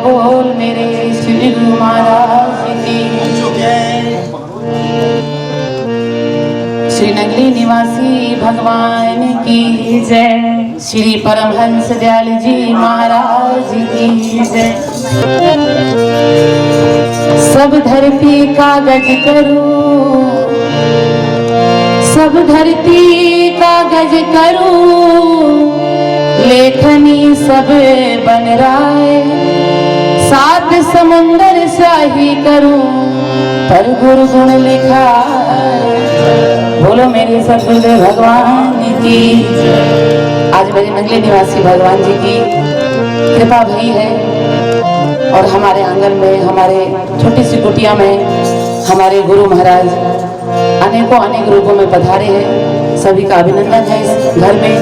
बोल मेरे श्री गुरु महाराज की। श्री नगली निवासी भगवान की जय। श्री परमहंस दयाल जी महाराज की जय। सब धरती कागज करूं, सब धरती कागज करूं, लेखनी सब बन राय, सात समुंदर शाही करूं, पर गुरु गुण लिखा। बोलो मेरे सतगुरुदेव भगवान की। आज मेरे नगली निवासी भगवान जी की कृपा भई है और हमारे आंगन में, हमारे छोटी सी कुटिया में हमारे गुरु महाराज अनेकों अनेक रूपों में पधारे हैं। सभी का अभिनंदन है इस घर में।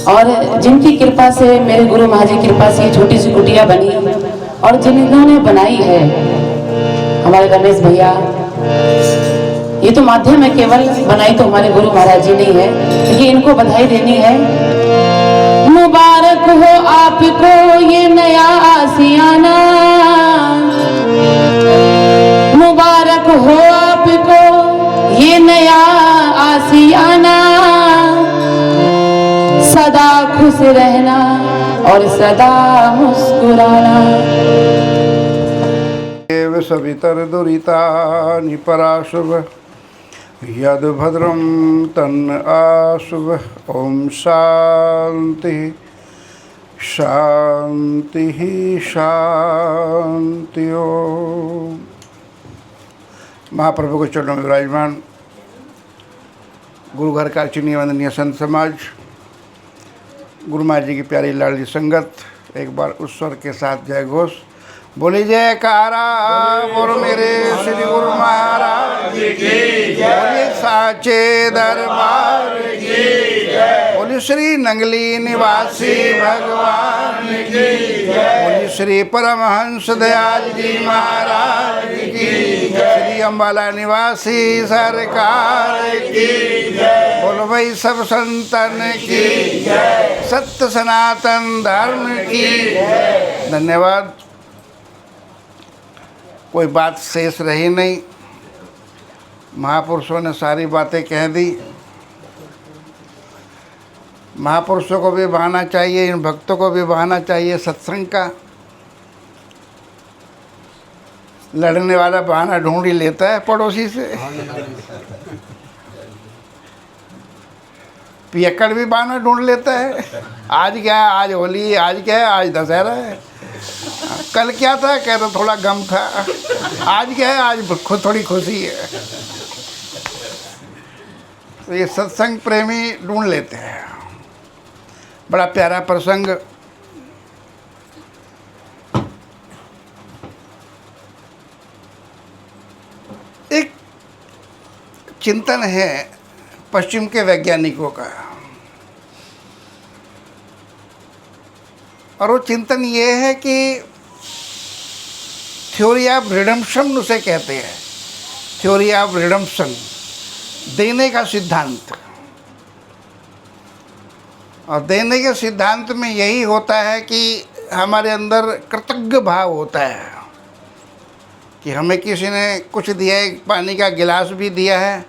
और जिनकी कृपा से, मेरे गुरु महाराज की कृपा से छोटी सी कुटिया बनी और जिन्होंने बनाई है हमारे रमेश भैया, ये तो माध्यम है, केवल बनाई तो हमारे गुरु महाराज जी नहीं है, लेकिन इनको बधाई देनी है। मुबारक हो आपको ये नया आसियाना, मुबारक हो आपको ये नया आसियाना, सदा खुश रहना और सदा मुस्कुराना। एव सवितर दुरितानि पराशुभ यद भद्रम तन्न आशुभ। ओम शांति शांति शांति। ओम महाप्रभु के चरणों में विराजमान गुरु घर का चीनी वंदनीय संत समाज, गुरु महाराज जी की प्यारी लाडली संगत, एक बार उस स्वर के साथ जय घोष बोली जयकारा। बोलो मेरे श्री गुरु महाराज की जय। साचे दरबार की जय। बोली श्री नंगली निवासी भगवान की जय। बोली श्री परमहंस दयाल जी महाराज की जय। श्री अम्बाला निवासी सरकार की जय। बोलो भाई सब संतन की जय। सत्य सनातन धर्म की जय। धन्यवाद। कोई बात शेष रही नहीं, महापुरुषों ने सारी बातें कह दी। महापुरुषों को भी बहाना चाहिए, इन भक्तों को भी बहाना चाहिए सत्संग का। लड़ने वाला बहाना ढूंढ ही लेता है पड़ोसी से। पियक्कड़ भी बहाना ढूंढ लेता है। आज क्या है, आज होली, आज क्या है, आज दशहरा है। कल क्या था, कह रहा थोड़ा गम था। आज क्या है, आज खुद थोड़ी खुशी है। तो ये सत्संग प्रेमी ढूंढ लेते हैं। बड़ा प्यारा प्रसंग। एक चिंतन है पश्चिम के वैज्ञानिकों का, और वो चिंतन ये है कि थ्योरी ऑफ रिडम्पशन उसे कहते हैं। थ्योरी ऑफ रिडम्पशन, देने का सिद्धांत। और देने के सिद्धांत में यही होता है कि हमारे अंदर कृतज्ञ भाव होता है कि हमें किसी ने कुछ दिया है, पानी का गिलास भी दिया है,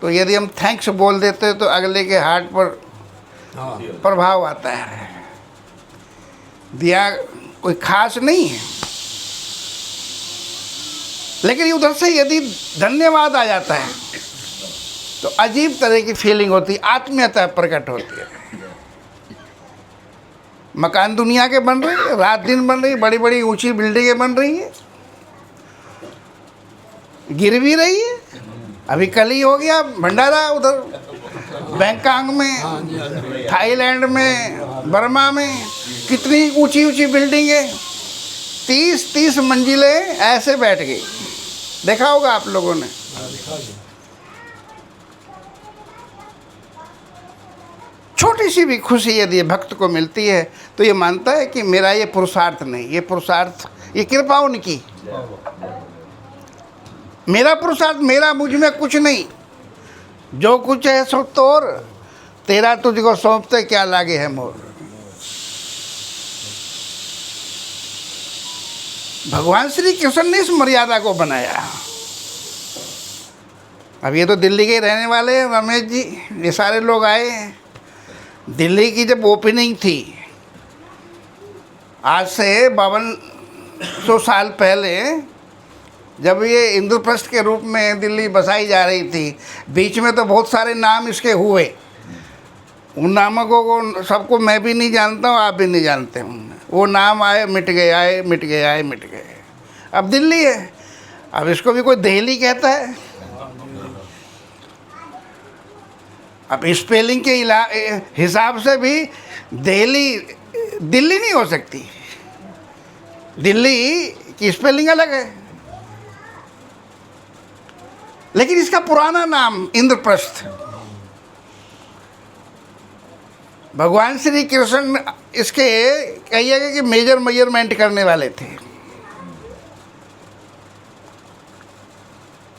तो यदि हम थैंक्स बोल देते तो अगले के हार्ट पर प्रभाव आता है। दिया कोई खास नहीं है, लेकिन उधर से यदि धन्यवाद आ जाता है तो अजीब तरह की फीलिंग होती है, आत्मीयता प्रकट होती है। मकान दुनिया के बन रहे हैं, रात दिन बन रही है, बड़ी बड़ी ऊंची बिल्डिंगें बन रही है, गिर भी रही है। अभी कल ही हो गया भंडारा उधर बैंकॉक में, थाईलैंड में, बर्मा में, कितनी ऊंची ऊंची बिल्डिंगें, 30-30 मंजिलें ऐसे बैठ गई। देखा होगा आप लोगों ने। छोटी सी भी खुशी यदि भक्त को मिलती है तो ये मानता है कि मेरा ये पुरुषार्थ नहीं, ये पुरुषार्थ, ये कृपा उनकी। मेरा पुरुषार्थ, मेरा मुझ में कुछ नहीं, जो कुछ है सो तोर, तेरा तुझको सौंपते क्या लागे है मोर। भगवान श्री कृष्ण ने इस मर्यादा को बनाया। अब ये तो दिल्ली के रहने वाले हैं रमेश जी, ये सारे लोग आए हैं। दिल्ली की जब ओपनिंग थी, आज से 5200 साल पहले, जब ये इंद्रप्रस्थ के रूप में दिल्ली बसाई जा रही थी, बीच में तो बहुत सारे नाम इसके हुए। उन नामों को सबको मैं भी नहीं जानता हूँ, आप भी नहीं जानते हूँ। वो नाम आए मिट गए, आए मिट गए, आए मिट गए। अब दिल्ली है। अब इसको भी कोई दिल्ली कहता है। अब स्पेलिंग के हिसाब से भी दिल्ली दिल्ली नहीं हो सकती। दिल्ली की स्पेलिंग अलग है, लेकिन इसका पुराना नाम इंद्रप्रस्थ। भगवान श्री कृष्ण इसके कहिएगा कि मेजर मेजरमेंट करने वाले थे,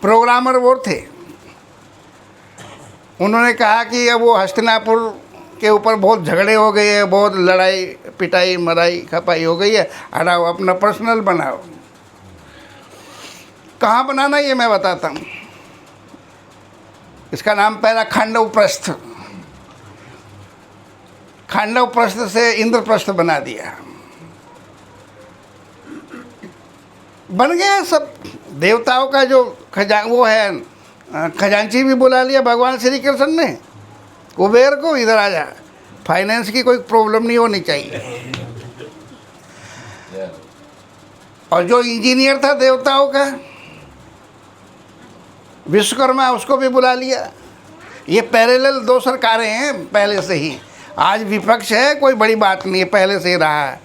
प्रोग्रामर वो थे। उन्होंने कहा कि अब वो हस्तिनापुर के ऊपर बहुत झगड़े हो गए हैं, बहुत लड़ाई पिटाई मराई खपाई हो गई है, हटाओ, अपना पर्सनल बनाओ। कहाँ बनाना ये मैं बताता हूँ। इसका नाम पहला खांडवप्रस्थ, खांडवप्रस्थ से इंद्रप्रस्थ बना दिया। बन गया सब। देवताओं का जो वो है, खजांची भी बुला लिया भगवान श्री कृष्ण ने। कुबेर को इधर आ जा, फाइनेंस की कोई प्रॉब्लम नहीं होनी चाहिए। और जो इंजीनियर था देवताओं का, विश्वकर्मा, उसको भी बुला लिया। ये पैरेलल 2 सरकारें हैं पहले से ही। आज विपक्ष है, कोई बड़ी बात नहीं है, पहले से ही रहा है।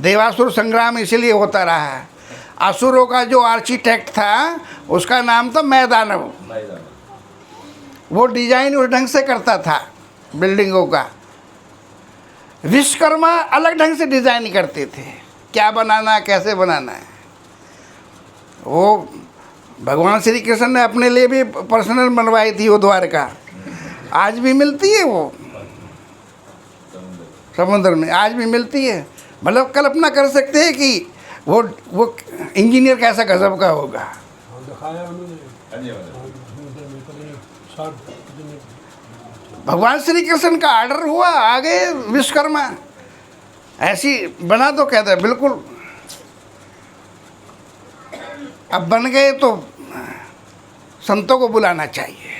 देवासुर संग्राम इसीलिए होता रहा है। असुरों का जो आर्किटेक्ट था, उसका नाम था मैदानव। वो डिजाइन उस ढंग से करता था बिल्डिंगों का। विश्वकर्मा अलग ढंग से डिजाइन करते थे, क्या बनाना है, कैसे बनाना है। वो भगवान श्री कृष्ण ने अपने लिए भी पर्सनल बनवाई थी वो द्वारका। आज भी मिलती है वो समुद्र में, आज भी मिलती है। मतलब कल्पना कर सकते हैं कि वो इंजीनियर कैसा गजब का होगा। भगवान श्री कृष्ण का आर्डर हुआ, आ गए विश्वकर्मा, ऐसी बना दो, कहते हैं बिल्कुल। अब बन गए तो संतों को बुलाना चाहिए।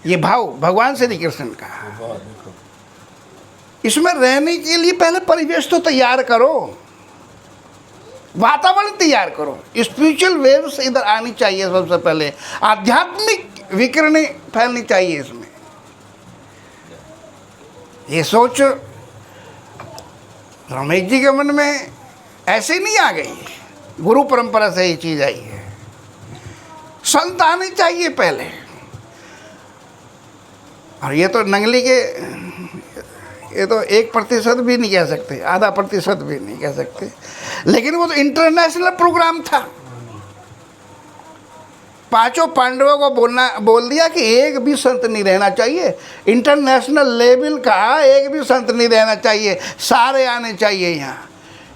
ये भाव भगवान श्री कृष्ण का। इसमें रहने के लिए पहले परिवेश तो तैयार करो, वातावरण तैयार करो। स्पिरिचुअल वेव्स इधर आनी चाहिए सबसे पहले, आध्यात्मिक विकिरणें फैलनी चाहिए इसमें। ये सोच रमेश जी के मन में ऐसे नहीं आ गई, गुरु परंपरा से ये चीज़ आई है। संत आने चाहिए पहले। और ये तो नंगली के, ये तो 1% भी नहीं कह सकते, आधा % भी नहीं कह सकते, लेकिन वो तो इंटरनेशनल प्रोग्राम था। 5 पांडवों को बोल दिया कि एक भी संत नहीं रहना चाहिए, इंटरनेशनल लेवल का एक भी संत नहीं रहना चाहिए, सारे आने चाहिए यहाँ।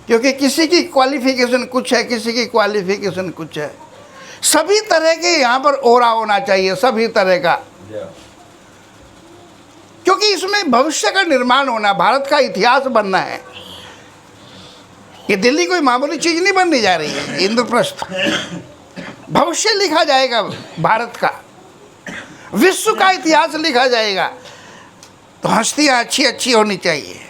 क्योंकि किसी की क्वालिफिकेशन कुछ है, किसी की क्वालिफिकेशन कुछ है। सभी तरह के यहाँ पर ओरा होना चाहिए, सभी तरह का। क्योंकि इसमें भविष्य का निर्माण होना, भारत का इतिहास बनना है। ये दिल्ली कोई मामूली चीज़ नहीं बनने जा रही है। इंद्रप्रस्थ भविष्य लिखा जाएगा भारत का, विश्व का इतिहास लिखा जाएगा। तो हस्तियाँ अच्छी अच्छी होनी चाहिए।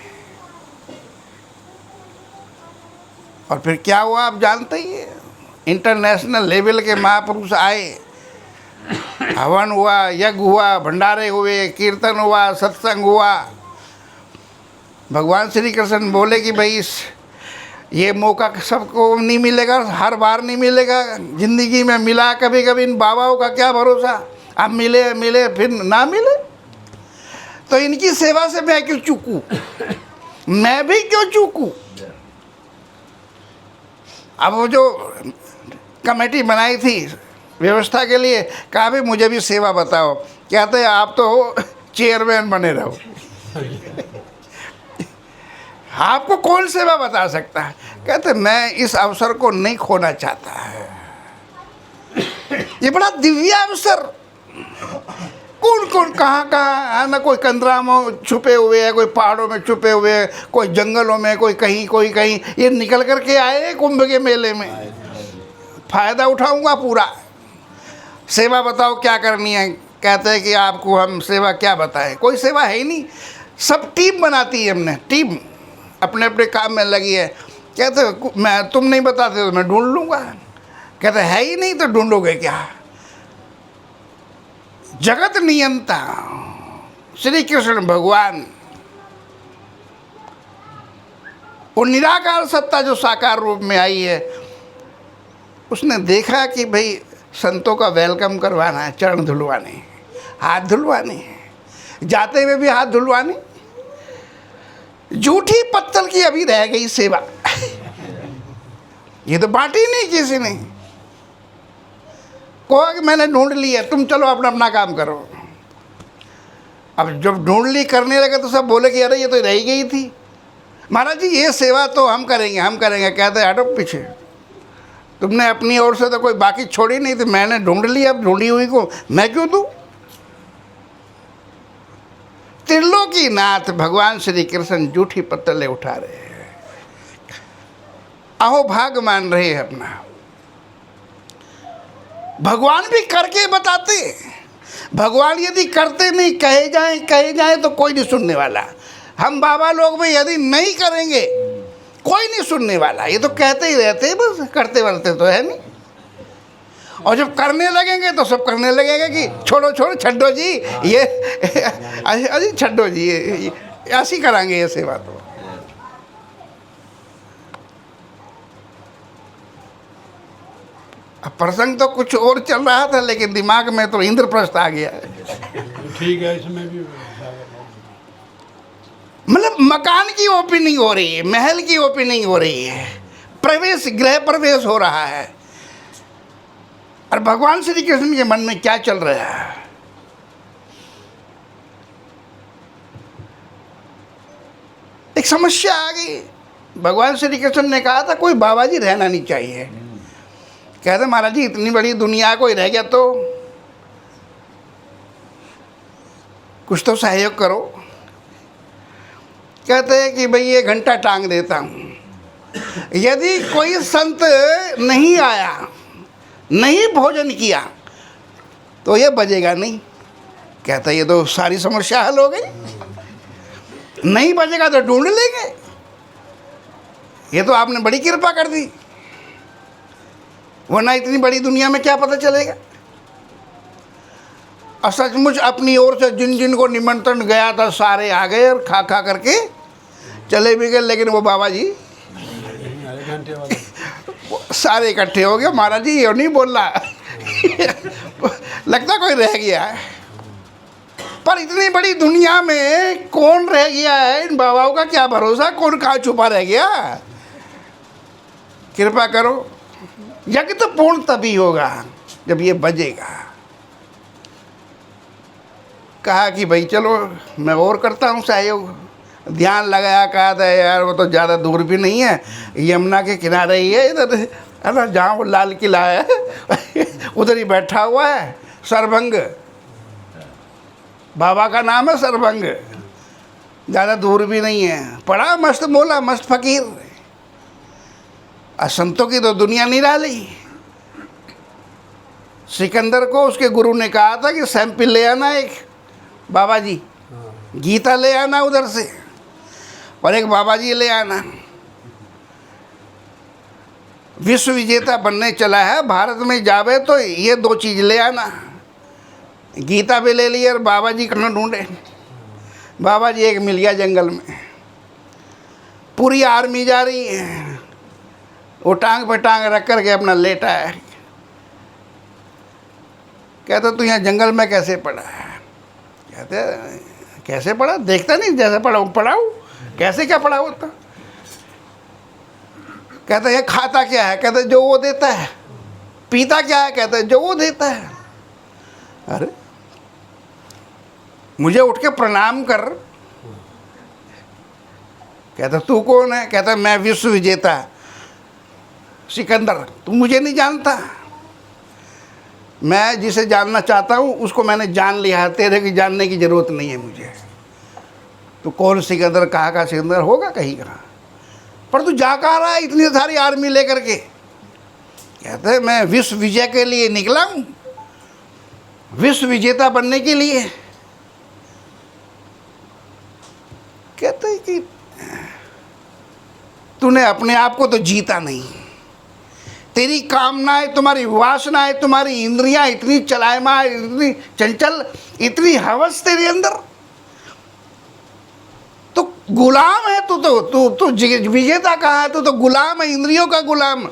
और फिर क्या हुआ आप जानते ही हैं। इंटरनेशनल लेवल के महापुरुष आए, हवन हुआ, यज्ञ हुआ, भंडारे हुए, कीर्तन हुआ, सत्संग हुआ। भगवान श्री कृष्ण बोले कि भाई ये मौका सबको नहीं मिलेगा, हर बार नहीं मिलेगा। ज़िंदगी में मिला कभी कभी, इन बाबाओं का क्या भरोसा, अब मिले मिले फिर ना मिले। तो इनकी सेवा से मैं क्यों चूकूं, मैं भी क्यों चूकूं। अब वो जो कमेटी बनाई थी व्यवस्था के लिए, कहा भी मुझे भी सेवा बताओ। कहते हैं आप तो चेयरमैन बने रहो। आपको कौन सेवा बता सकता है। कहते मैं इस अवसर को नहीं खोना चाहता है। ये बड़ा दिव्य अवसर, कौन कौन कहाँ कहाँ, ना कोई कंदरा में छुपे हुए हैं, कोई पहाड़ों में छुपे हुए हैं, कोई जंगलों में, कोई कहीं कोई कहीं, ये निकल कर के आए कुंभ के मेले में। फ़ायदा उठाऊंगा पूरा। सेवा बताओ क्या करनी है। कहते हैं कि आपको हम सेवा क्या बताएं, कोई सेवा है ही नहीं। सब टीम बनाती है हमने, टीम अपने अपने काम में लगी है। कहते मैं तुम नहीं बताते तो मैं ढूंढ लूँगा। कहते है ही नहीं तो ढूंढोगे क्या। जगत नियंता श्री कृष्ण भगवान, वो निराकार सत्ता जो साकार रूप में आई है, उसने देखा कि भाई संतों का वेलकम करवाना है, चरण धुलवाने, हाथ धुलवाने, जाते हुए भी हाथ धुलवाने। झूठी पत्तल की अभी रह गई सेवा। ये तो बांटी नहीं किसी ने। कहो कि मैंने ढूंढ लिया, तुम चलो अपना अपना काम करो। अब जब ढूंढ ली करने लगे तो सब बोले कि अरे ये तो रह गई थी। महाराज जी ये सेवा तो हम करेंगे, हम करेंगे। कहते हटो पीछे, तुमने अपनी ओर से तो कोई बाकी छोड़ी नहीं थी, मैंने ढूंढ ली, अब ढूंढी हुई को मैं क्यों दूँ। त्रिलोकी नाथ भगवान श्री कृष्ण झूठी पत्तलें उठा रहे हैं, अहो भाग मान रहे हैं अपना। भगवान भी करके बताते। भगवान यदि करते नहीं, कहे जाएं तो कोई नहीं सुनने वाला। हम बाबा लोग भी यदि नहीं करेंगे कोई नहीं सुनने वाला। ये तो कहते ही रहते, बस करते वरते तो है नहीं। और जब करने लगेंगे तो सब करने लगेंगे कि छोड़ो छोड़ो छड्डो जी, ये अरे छड्डो जी, ये ऐसी करांगे ये सेवा। तो अब प्रसंग तो कुछ और चल रहा था, लेकिन दिमाग में तो इंद्रप्रस्थ आ गया। ठीक है, इसमें भी मतलब मकान की ओपनिंग हो रही है, महल की ओपनिंग हो रही है, प्रवेश, गृह प्रवेश हो रहा है। और भगवान श्री कृष्ण के मन में क्या चल रहा है। एक समस्या आ गई। भगवान श्री कृष्ण ने कहा था कोई बाबा जी रहना नहीं चाहिए। कहते महाराज जी इतनी बड़ी दुनिया कोई रह गया तो कुछ तो सहयोग करो। कहते हैं कि भाई ये घंटा टांग देता हूँ, यदि कोई संत नहीं आया, नहीं भोजन किया तो ये बजेगा नहीं। कहता ये तो सारी समस्या हल हो गई। नहीं बजेगा तो ढूंढ लेंगे। ये तो आपने बड़ी कृपा कर दी, वरना इतनी बड़ी दुनिया में क्या पता चलेगा। और सचमुच अपनी ओर से जिन जिन को निमंत्रण गया था सारे आ गए और खा खा करके चले भी गए। लेकिन वो बाबा जी घंटे वाले सारे इकट्ठे हो गए। महाराज जी ये नहीं बोल रहा लगता कोई रह गया है। पर इतनी बड़ी दुनिया में कौन रह गया है, इन बाबाओं का क्या भरोसा, कौन कहाँ छुपा रह गया। कृपा करो। यज्ञ तो पूर्ण तभी होगा जब ये बजेगा। कहा कि भाई चलो मैं और करता हूँ सहयोग। ध्यान लगाया, कहा था यार वो तो ज़्यादा दूर भी नहीं है, यमुना के किनारे ही है, इधर है ना जहाँ वो लाल किला है उधर ही बैठा हुआ है सरभंग। बाबा का नाम है सरभंग, ज़्यादा दूर भी नहीं है। पढ़ा मस्त मोला मस्त फकीर। संतों की तो दुनिया निराली। सिकंदर को उसके गुरु ने कहा था कि सैंपल ले आना एक, बाबा जी गीता ले आना उधर से, और एक बाबा जी ले आना। विश्व विजेता बनने चला है, भारत में जावे तो ये दो चीज़ ले आना। गीता भी ले ली और बाबा जी कहाँ ढूंढे। बाबा जी एक मिल गया जंगल में। पूरी आर्मी जा रही है, वो टांग पे टांग रख कर के अपना लेटा है। कहते तू यहाँ जंगल में कैसे पड़ा है। कहते कैसे पड़ा, देखता नहीं जैसे पढ़ाऊँ कैसे क्या पढ़ा होता। कहते ये खाता क्या है। कहते जो वो देता है। पीता क्या है। कहते जो वो देता है। अरे मुझे उठ के प्रणाम कर। कहता तू कौन है। कहता मैं विश्व विजेता। सिकंदर तू मुझे नहीं जानता, मैं जिसे जानना चाहता हूँ उसको मैंने जान लिया है, तेरे की जानने की ज़रूरत नहीं है मुझे। तो कौन सिकंदर, कहाँ का सिकंदर होगा कहीं का, पर तू जा कहाँ रहा है इतनी सारी आर्मी लेकर के? कहते हैं मैं विश्व विजय के लिए निकला हूँ, विश्व विजेता बनने के लिए। कहते हैं कि तूने अपने आप को तो जीता नहीं, तेरी कामनाएं, तुम्हारी वासनाएं, तुम्हारी इंद्रियां इतनी चलायमान, इतनी चंचल, इतनी हवस तेरे अंदर, तो गुलाम है तू विजेता कहाँ है? तू तो गुलाम है, इंद्रियों का गुलाम,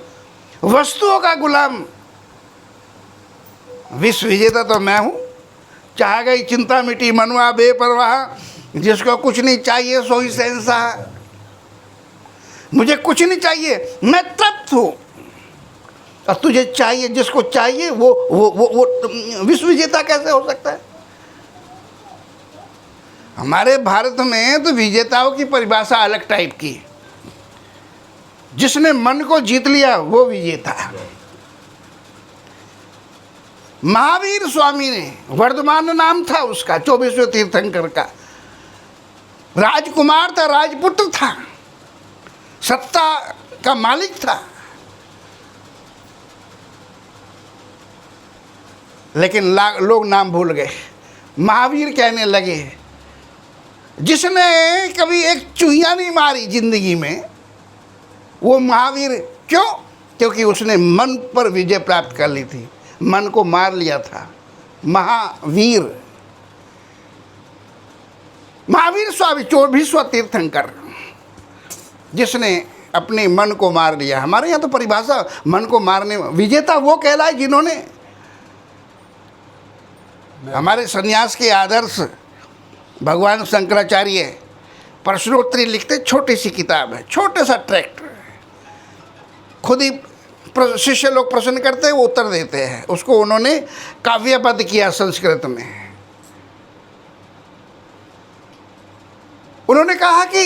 वस्तुओं का गुलाम। विश्व विजेता तो मैं हूँ। चाह गई चिंता मिटी मनवा बेपरवाह, जिसको कुछ नहीं चाहिए सोई शहंशाह। मुझे कुछ नहीं चाहिए, मैं तृप्त हूँ, और तुझे चाहिए, जिसको चाहिए वो विश्व विजेता कैसे हो सकता है? हमारे भारत में तो विजेताओं की परिभाषा अलग टाइप की है। जिसने मन को जीत लिया वो विजेता है। महावीर स्वामी ने, वर्धमान नाम था उसका, 24वें तीर्थंकर का, राजकुमार था, राजपुत्र था, सत्ता का मालिक था, लेकिन लोग नाम भूल गए। महावीर कहने लगे, जिसने कभी एक चूहिया नहीं मारी जिंदगी में वो महावीर। क्यों? क्योंकि उसने मन पर विजय प्राप्त कर ली थी, मन को मार लिया था। महावीर, महावीर स्वामी 24वां तीर्थंकर, जिसने अपने मन को मार लिया। हमारे यहाँ तो परिभाषा मन को मारने, विजेता वो कहलाए जिन्होंने, हमारे सन्यास के आदर्श भगवान शंकराचार्य प्रश्नोत्तरी लिखते, छोटी सी किताब है, छोटे सा ट्रैक्ट, खुद ही शिष्य लोग प्रश्न करते हैं, वो उत्तर देते हैं। उसको उन्होंने काव्यबद्ध किया संस्कृत में। उन्होंने कहा कि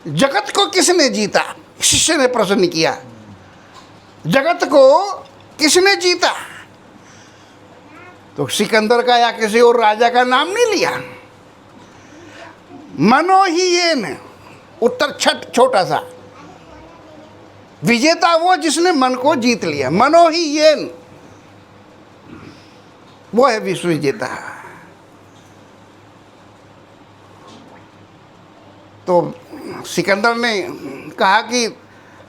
जगत को किसने जीता? शिष्य ने प्रश्न किया, जगत को किसने जीता? तो सिकंदर का या किसी और राजा का नाम नहीं लिया। मनो ही ये न, उत्तर छोटा सा, विजेता वो जिसने मन को जीत लिया। मनो ही ये न, वो है विश्व विजेता। तो सिकंदर ने कहा कि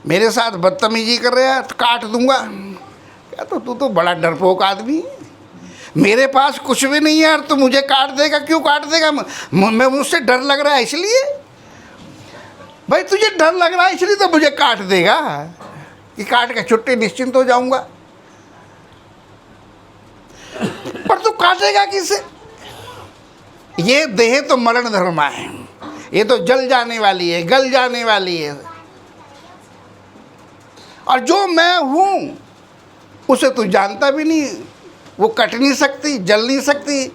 मेरे साथ बदतमीजी कर रहा है तो काट दूंगा। क्या तो तू तो बड़ा डरपोक आदमी, मेरे पास कुछ भी नहीं है और तू मुझे काट देगा। क्यों काट देगा? मैं, मुझसे डर लग रहा है इसलिए। भाई तुझे डर लग रहा है इसलिए तो मुझे काट देगा कि काट के छुट्टी निश्चिंत हो जाऊंगा। पर तू काटेगा किसे? ये देह तो मरण धर्मा है, ये तो जल जाने वाली है, गल जाने वाली है, और जो मैं हूं उसे तू जानता भी नहीं, वो कट नहीं सकती, जल नहीं सकती।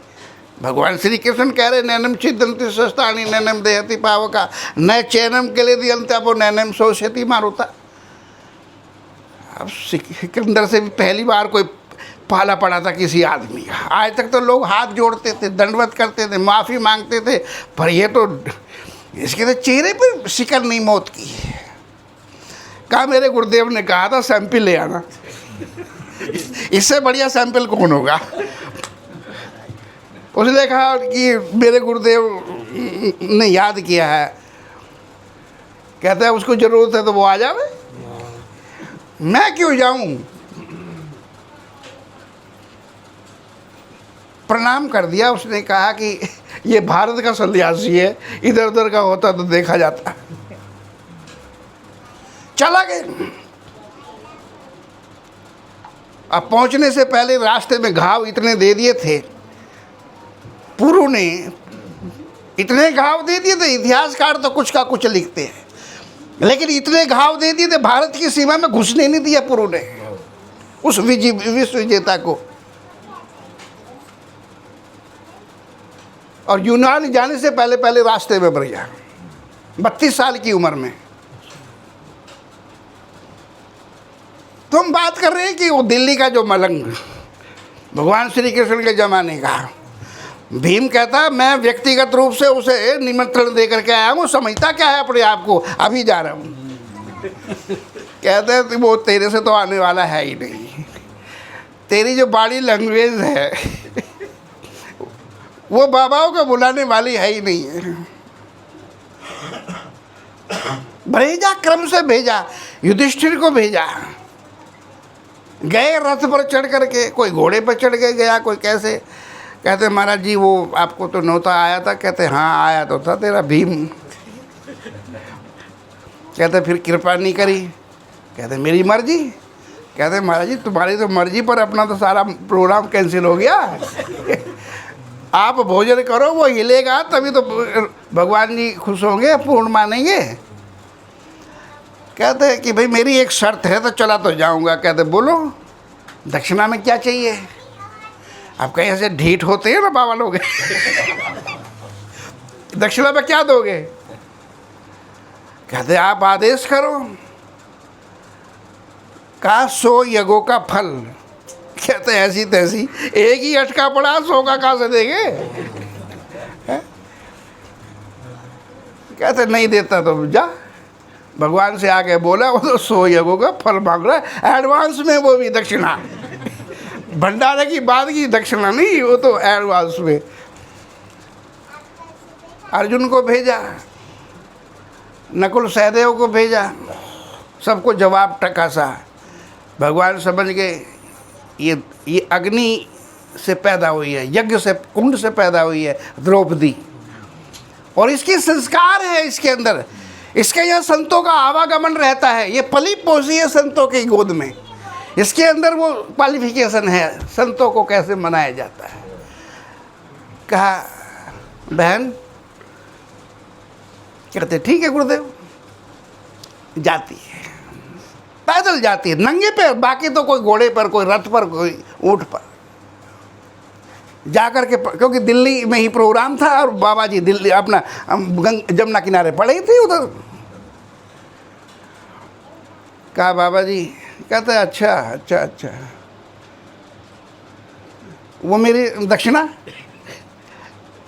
भगवान श्री कृष्ण कह रहे, नैनम छिदंती शस्त्राणि नैनम देहति पावका न चैनम के लिए दियंत्यापो नैनम शोषयति मारुता। अब सिकंदर से भी पहली बार कोई पाला पड़ा था किसी आदमी का। आज तक तो लोग हाथ जोड़ते थे, दंडवत करते थे, माफ़ी मांगते थे, पर ये तो इसके तो चेहरे पर शिकन नहीं मौत की। कहा मेरे गुरुदेव ने कहा था सैंपल ले आना, इससे बढ़िया सैंपल कौन होगा। उसने कहा कि मेरे गुरुदेव ने याद किया है, कहता है उसको ज़रूरत है तो वो आ जावे, मैं क्यों जाऊं। प्रणाम कर दिया। उसने कहा कि ये भारत का सन्यासी है, इधर उधर का होता तो देखा जाता। चला गए। अब पहुंचने से पहले रास्ते में घाव इतने दे दिए थे, पुरु ने इतने घाव दे दिए थे। इतिहासकार तो कुछ का कुछ लिखते हैं, लेकिन इतने घाव दे दिए थे, भारत की सीमा में घुसने नहीं दिया पुरु ने उस विश्व विजेता को। और यूनान जाने से पहले पहले रास्ते में मर गया 32 साल की उम्र में। तो हम बात कर रहे हैं कि वो दिल्ली का जो मलंग भगवान श्री कृष्ण के ज़माने का, भीम कहता मैं व्यक्तिगत रूप से उसे निमंत्रण दे करके आया हूँ, समझता क्या है अपने आप को, अभी जा रहा हूँ। कहते हैं वो तेरे से तो आने वाला है ही नहीं, तेरी जो बॉडी लैंग्वेज है वो बाबाओं को बुलाने वाली है ही नहीं है। भेजा, क्रम से भेजा, युधिष्ठिर को भेजा, गए रथ पर चढ़ करके, कोई घोड़े पर चढ़ के गया, कोई कैसे। कहते महाराज जी वो आपको तो न्योता आया था। कहते हाँ आया तो था तेरा भीम। कहते फिर कृपा नहीं करी। कहते मेरी मर्जी। कहते महाराज जी तुम्हारी तो मर्जी पर अपना तो सारा प्रोग्राम कैंसिल हो गया। आप भोजन करो, वो हिलेगा तभी तो भगवान जी खुश होंगे, पूर्ण मानेंगे। कहते हैं कि भाई मेरी एक शर्त है, तो चला तो जाऊंगा। कहते बोलो दक्षिणा में क्या चाहिए। आप कहीं ऐसे ढीठ होते हैं ना बाबा लोग दक्षिणा में क्या दोगे। कहते आप आदेश करो। कहा 100 यज्ञों का फल। कहते ऐसी तैसी, एक ही अटका पड़ा, 100 का कहाँ से देंगे। कहते नहीं देता तो जा। भगवान से आके बोला वो तो 100 यज्ञों का फल मांग रहा है, एडवांस में, वो भी दक्षिणा। भंडारे की बाद की दक्षिणा नहीं, वो तो एडवांस में। अर्जुन को भेजा, नकुल सहदेव को भेजा, सबको जवाब टका सा। भगवान समझ गए ये अग्नि से पैदा हुई है, यज्ञ से, कुंड से पैदा हुई है द्रौपदी, और इसके संस्कार है इसके अंदर, इसके यहाँ संतों का आवागमन रहता है, ये पली पोसी है संतों की गोद में, इसके अंदर वो क्वालिफिकेशन है संतों को कैसे मनाया जाता है। कहा बहन। कहते ठीक है गुरुदेव। जाती है, पैदल जाती है, नंगे पे, बाकी तो कोई घोड़े पर, कोई रथ पर, कोई ऊंट पर जा कर के, क्योंकि दिल्ली में ही प्रोग्राम था और बाबा जी दिल्ली अपना जमुना किनारे पड़े थे उधर। कहा बाबा जी। कहते अच्छा अच्छा अच्छा, वो मेरी दक्षिणा।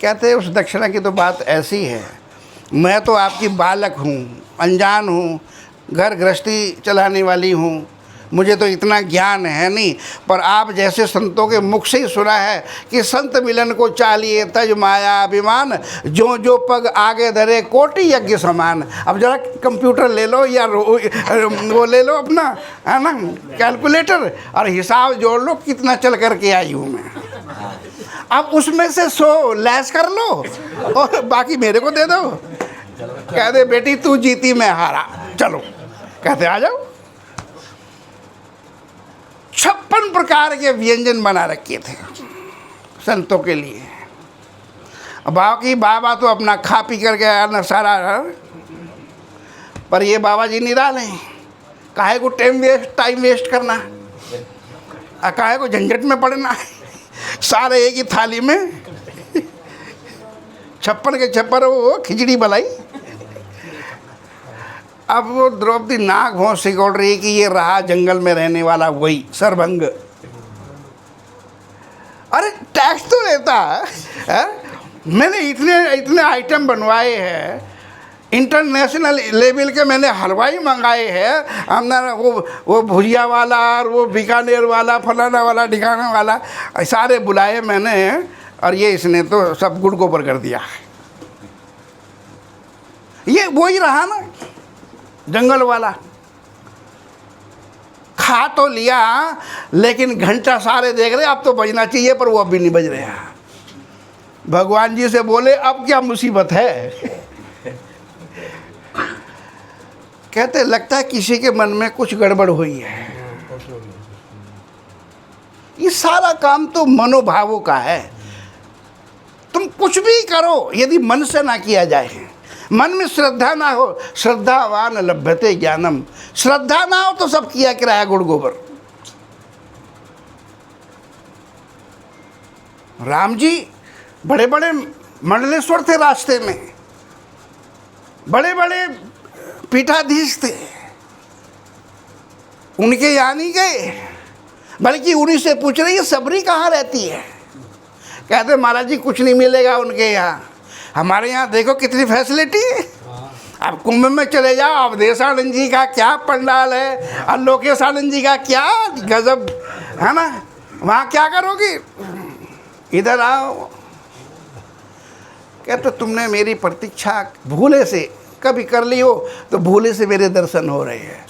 कहते उस दक्षिणा की तो बात ऐसी है, मैं तो आपकी बालक हूँ, अनजान हूँ, घर गृहस्थी चलाने वाली हूँ, मुझे तो इतना ज्ञान है नहीं, पर आप जैसे संतों के मुख से ही सुना है कि संत मिलन को चालिए तज माया अभिमान, जो जो पग आगे धरे कोटि यज्ञ समान। अब जरा कंप्यूटर ले लो या वो ले लो अपना, है ना, कैलकुलेटर, और हिसाब जोड़ लो कितना चल करके आई हूँ मैं। अब उसमें से 100 लैस कर लो और बाकी मेरे को दे दो। कहते बेटी तू जीती मैं हारा, चलो। कहते आ जाओ। 56 प्रकार के व्यंजन बना रखे थे संतों के लिए। बाकी बाबा तो अपना खा पी करके आना सारा, पर ये बाबा जी निराले, काहे को टाइम वेस्ट करना, काहे को झंझट में पड़ना, सारे एक ही थाली में 56 के 56 वो खिचड़ी बनाई। अब वो द्रौपदी नाक भौं सिकोड़ रही कि ये रहा जंगल में रहने वाला वही सरभंग। अरे टैक्स तो लेता है। मैंने इतने आइटम बनवाए हैं, इंटरनेशनल लेवल के मैंने हलवाई मंगाए हैं, हमने वो भुजिया वाला और वो बीकानेर वाला, फलाना वाला, ठिकाना वाला, सारे बुलाए मैंने, और ये इसने तो सब गुड़ गोबर कर दिया। ये वही रहा ना जंगल वाला, खा तो लिया लेकिन घंटा सारे देख रहे अब तो बजना चाहिए, पर वो अब भी नहीं बज रहा। भगवान जी से बोले अब क्या मुसीबत है। कहते लगता है किसी के मन में कुछ गड़बड़ हुई है। ये सारा काम तो मनोभावों का है। तुम कुछ भी करो यदि मन से ना किया जाए, मन में श्रद्धा ना हो, श्रद्धावान लभ्यते ज्ञानम, श्रद्धा ना हो तो सब किया किराया गुड़ गोबर। राम जी बड़े बड़े मंडलेश्वर थे, रास्ते में बड़े बड़े पीठाधीश थे, उनके यहाँ नहीं गए, बल्कि उन्हीं से पूछ रही है सबरी कहाँ रहती है। कहते महाराज जी कुछ नहीं मिलेगा उनके यहाँ, हमारे यहाँ देखो कितनी फैसिलिटी है। अब कुंभ में चले जाओ, अवधेशानंद जी का क्या पंडाल है और लोकेशानंद जी का क्या गजब है ना, वहाँ क्या करोगी, इधर आओ। कहते तुमने मेरी प्रतीक्षा भूले से कभी कर ली हो तो भूले से मेरे दर्शन हो रहे हैं,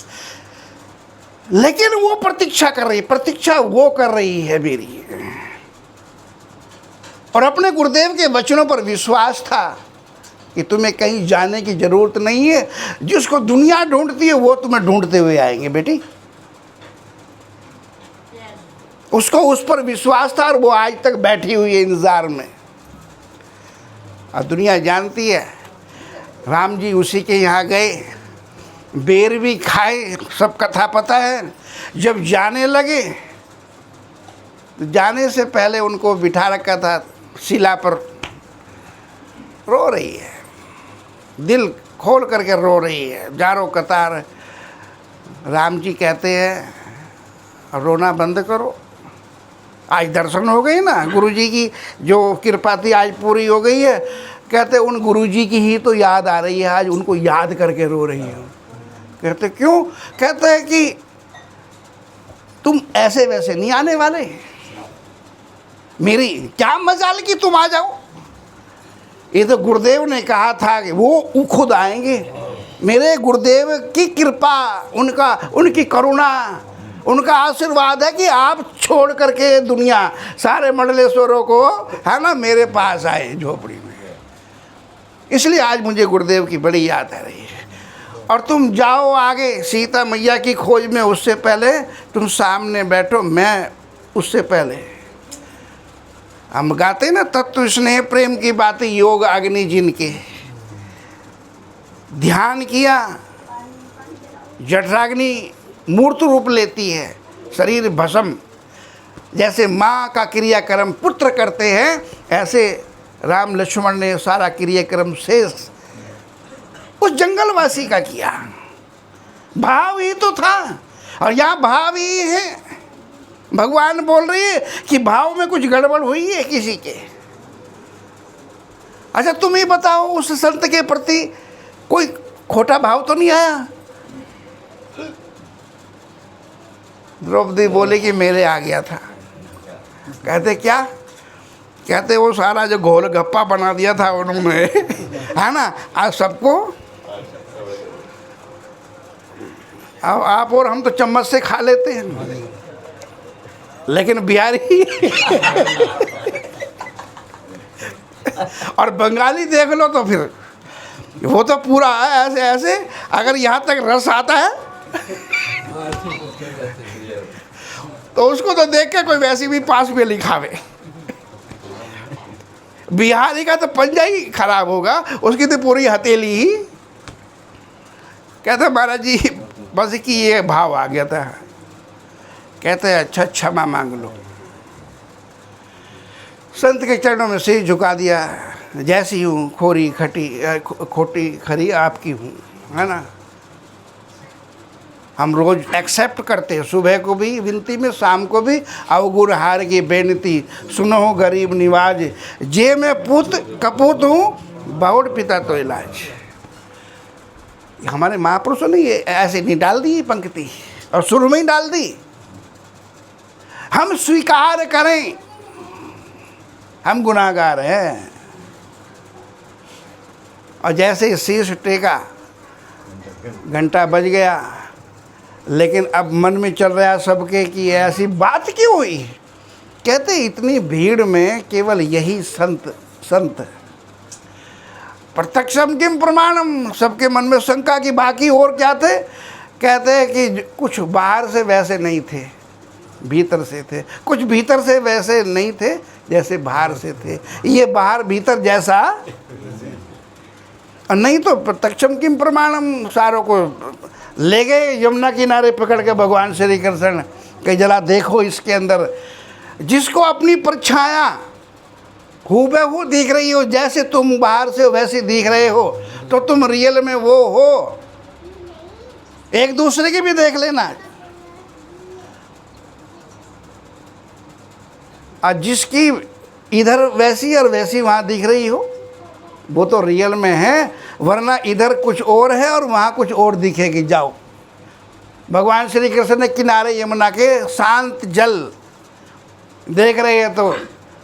लेकिन वो प्रतीक्षा कर रही, प्रतीक्षा वो कर रही है मेरी। और अपने गुरुदेव के वचनों पर विश्वास था कि तुम्हें कहीं जाने की जरूरत नहीं है, जिसको दुनिया ढूंढती है वो तुम्हें ढूंढते हुए आएंगे बेटी। उसको उस पर विश्वास था और वो आज तक बैठी हुई है इंतजार में। और दुनिया जानती है राम जी उसी के यहाँ गए, बेर भी खाए, सब कथा पता है। जब जाने लगे तो जाने से पहले उनको बिठा रखा था शिला पर, रो रही है, दिल खोल करके रो रही है चारों कतार। राम जी कहते हैं रोना बंद करो, आज दर्शन हो गई ना, गुरुजी की जो कृपा थी आज पूरी हो गई है। कहते उन गुरुजी की ही तो याद आ रही है आज, उनको याद करके रो रही है। कहते क्यों? कहते हैं कि तुम ऐसे वैसे नहीं आने वाले, मेरी क्या मजाल कि तुम आ जाओ। ये तो गुरुदेव ने कहा था कि वो खुद आएंगे। मेरे गुरुदेव की कृपा, उनकी करुणा, उनका आशीर्वाद है कि आप छोड़ करके दुनिया सारे मंडलेश्वरों को है ना मेरे पास आए झोपड़ी में। इसलिए आज मुझे गुरुदेव की बड़ी याद आ रही है। और तुम जाओ आगे सीता मैया की खोज में, उससे पहले तुम सामने बैठो, मैं उससे पहले। हम गाते ना तत्व स्नेह प्रेम की बातें, योग अग्नि जिनके ध्यान किया, जठराग्नि मूर्त रूप लेती है, शरीर भस्म। जैसे माँ का क्रियाक्रम पुत्र करते हैं, ऐसे राम लक्ष्मण ने सारा क्रियाक्रम शेष उस जंगलवासी का किया। भाव ही तो था, और यहाँ भाव ही है। भगवान बोल रही है कि भाव में कुछ गड़बड़ हुई है किसी के। अच्छा तुम ही बताओ, उस संत के प्रति कोई खोटा भाव तो नहीं आया? द्रौपदी बोले कि मेरे आ गया था। कहते क्या? कहते वो सारा जो घोल गप्पा बना दिया था उन्होंने है ना, आज सबको, अब आप और हम तो चम्मच से खा लेते हैं, लेकिन बिहारी और बंगाली देख लो तो फिर वो तो पूरा ऐसे ऐसे, अगर यहाँ तक रस आता है तो उसको तो देख के कोई वैसी भी पास में लिखावे। बिहारी का तो पंजा ही खराब होगा, उसकी तो पूरी हथेली ही। कहते महाराज जी बस कि ये भाव आ गया था। कहते हैं अच्छा क्षमा मांग लो। संत के चरणों में सिर झुका दिया, जैसी हूँ खोरी खटी खोटी खरी आपकी हूँ, है ना। हम रोज एक्सेप्ट करते हैं, सुबह को भी विनती में, शाम को भी। अवगुर हार की बेनती सुनो गरीब निवाज, जे मैं पुत कपूत हूँ बाउड पिता तो इलाज। हमारे महापुरुषों ने ये ऐसे नहीं डाल दी पंक्ति, और शुरू में ही डाल दी। हम स्वीकार करें हम गुनाहगार हैं। और जैसे शीश टेका, घंटा बज गया, लेकिन अब मन में चल रहा है सबके कि ऐसी बात क्यों हुई। कहते इतनी भीड़ में केवल यही संत प्रत्यक्षम किम प्रमाणम। सबके मन में शंका की, बाकी और क्या थे। कहते हैं कि कुछ बाहर से वैसे नहीं थे, भीतर से थे। कुछ भीतर से वैसे नहीं थे जैसे बाहर से थे। ये बाहर भीतर जैसा नहीं तो प्रत्यक्षम किम प्रमाणम। सारों को ले गए यमुना किनारे पकड़ के भगवान श्री कृष्ण कि जरा देखो इसके अंदर, जिसको अपनी परछाया हूबहू दिख रही हो, जैसे तुम बाहर से वैसे दिख रहे हो, तो तुम रियल में वो हो। एक दूसरे की भी देख लेना, और जिसकी इधर वैसी और वैसी वहाँ दिख रही हो वो तो रियल में है, वरना इधर कुछ और है और वहाँ कुछ और दिखेगी। जाओ, भगवान श्री कृष्ण ने किनारे यमुना के शांत जल देख रहे हैं तो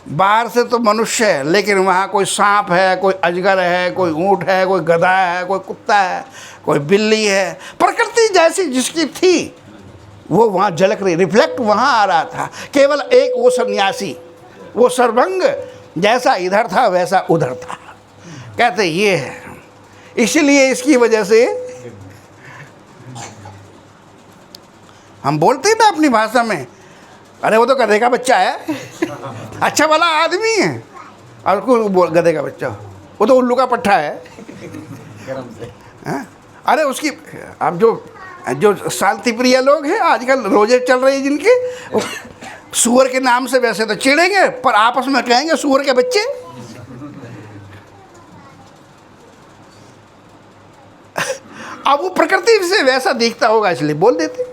बाहर से तो मनुष्य है, लेकिन वहाँ कोई सांप है, कोई अजगर है, कोई ऊँट है, कोई गधा है, कोई कुत्ता है, कोई बिल्ली है। प्रकृति जैसी जिसकी थी वो वहाँ झलक रही, रिफ्लेक्ट वहाँ आ रहा था। केवल एक वो सन्यासी, वो सर्वंग जैसा इधर था वैसा उधर था। कहते ये है, इसीलिए इसकी वजह से हम बोलते हैं ना अपनी भाषा में, अरे वो तो गधे का बच्चा है, अच्छा वाला आदमी है, और उसको गधे का बच्चा, वो तो उल्लू का पट्ठा है। अरे उसकी, अब जो शांति प्रिय लोग हैं आजकल रोजे चल रहे हैं जिनके, सूअर के नाम से वैसे तो चिढ़ेंगे पर आपस में कहेंगे सूअर के बच्चे। अब वो प्रकृति से वैसा दिखता होगा इसलिए बोल देते।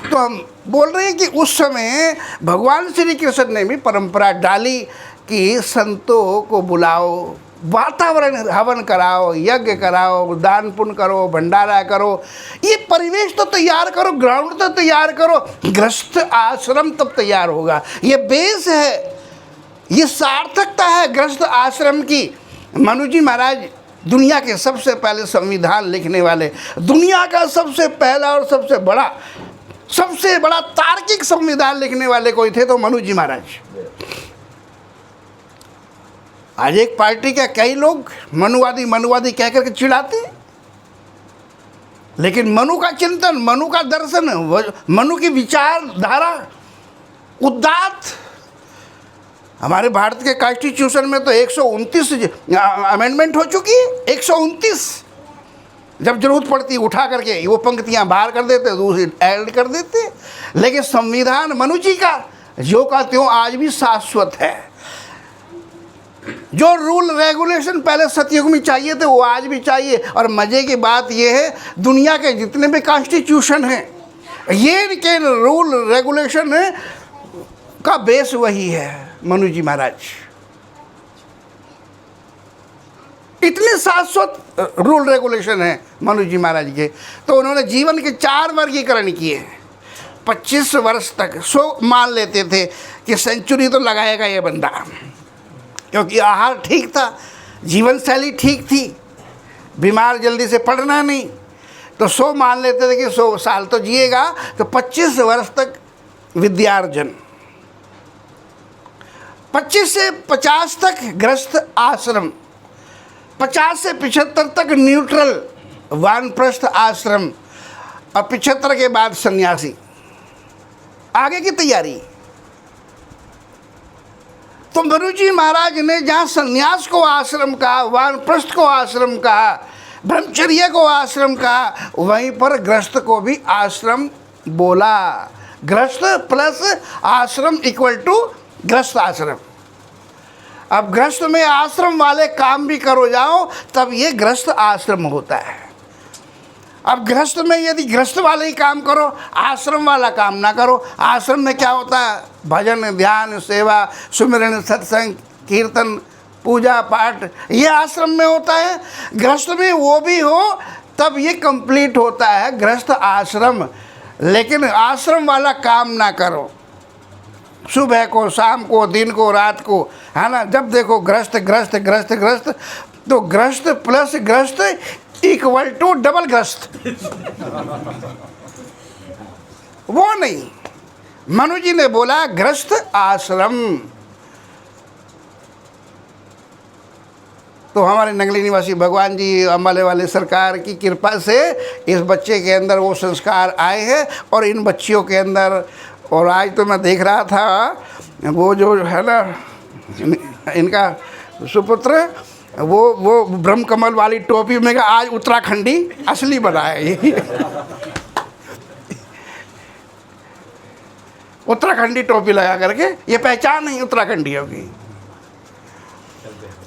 तो हम बोल रहे हैं कि उस समय भगवान श्री कृष्ण ने भी परंपरा डाली कि संतों को बुलाओ, वातावरण हवन कराओ, यज्ञ कराओ, दान पुण्य करो, भंडारा करो, ये परिवेश तो तैयार करो, ग्राउंड तो तैयार करो, गृहस्थ आश्रम तब तैयार होगा। ये बेस है, ये सार्थकता है गृहस्थ आश्रम की। मनु जी महाराज दुनिया के सबसे पहले संविधान लिखने वाले, दुनिया का सबसे पहला और सबसे बड़ा तार्किक संविधान लिखने वाले कोई थे तो मनु जी महाराज। आज एक पार्टी के कई लोग मनुवादी कह करके चिढ़ाते, लेकिन मनु का चिंतन, मनु का दर्शन, मनु की विचारधारा उदात्त। हमारे भारत के कॉन्स्टिट्यूशन में तो 129 अमेंडमेंट हो चुकी है, 129। जब जरूरत पड़ती उठा करके वो पंक्तियां बाहर कर देते, दूसरी ऐड कर देते। लेकिन संविधान मनु जी का जो का त्यों आज भी शाश्वत है। जो रूल रेगुलेशन पहले सतयुग में चाहिए थे वो आज भी चाहिए। और मज़े की बात यह है, दुनिया के जितने भी कॉन्स्टिट्यूशन हैं ये के रूल रेगुलेशन का बेस वही है, मनु जी महाराज। इतने शाश्वत रूल रेगुलेशन है मनु जी महाराज के। तो उन्होंने जीवन के 4 वर्गीकरण किए। 25 वर्ष तक मान लेते थे कि सेंचुरी तो लगाएगा ये बंदा, क्योंकि आहार ठीक था, जीवन शैली ठीक थी, बीमार जल्दी से पड़ना नहीं, तो 100 मान लेते थे कि 100 साल तो जिएगा। तो 25 वर्ष तक विद्यार्जन, 25 से 50 तक गृहस्थ आश्रम, 50 से 75 तक न्यूट्रल वानप्रस्थ आश्रम, और 75 के बाद सन्यासी। आगे की तैयारी। तो मनु जी महाराज ने जहाँ सन्यास को आश्रम कहा, वानप्रस्थ को आश्रम कहा, ब्रह्मचर्य को आश्रम कहा, वहीं पर गृहस्थ को भी आश्रम बोला। गृहस्थ प्लस आश्रम इक्वल टू गृहस्थ आश्रम। अब गृहस्थ में आश्रम वाले काम भी करो जाओ तब ये गृहस्थ आश्रम होता है। अब गृहस्थ में यदि गृहस्थ वाले ही काम करो, आश्रम वाला काम ना करो। आश्रम में क्या होता है? भजन, ध्यान, सेवा, सुमिरन, सत्संग, कीर्तन, पूजा पाठ, ये आश्रम में होता है। गृहस्थ में वो भी हो तब ये कंप्लीट होता है गृहस्थ आश्रम। लेकिन आश्रम वाला काम ना करो, सुबह को, शाम को, दिन को, रात को, है ना, जब देखो गृहस्थ गृहस्थ गृहस्थ गृहस्थ। तो गृहस्थ प्लस गृहस्थ इक्वल टू डबल गृहस्थ। वो नहीं, मनु जी ने बोला गृहस्थ आश्रम। तो हमारे नंगली निवासी भगवान जी अम्बाले वाले सरकार की कृपा से इस बच्चे के अंदर वो संस्कार आए हैं और इन बच्चियों के अंदर। और आज तो मैं देख रहा था वो जो है ना इनका सुपुत्र, वो ब्रह्म कमल वाली टोपी में आज उत्तराखंडी असली बना है ये। उत्तराखंडी टोपी लगा करके ये पहचान नहीं उत्तराखंडियों की।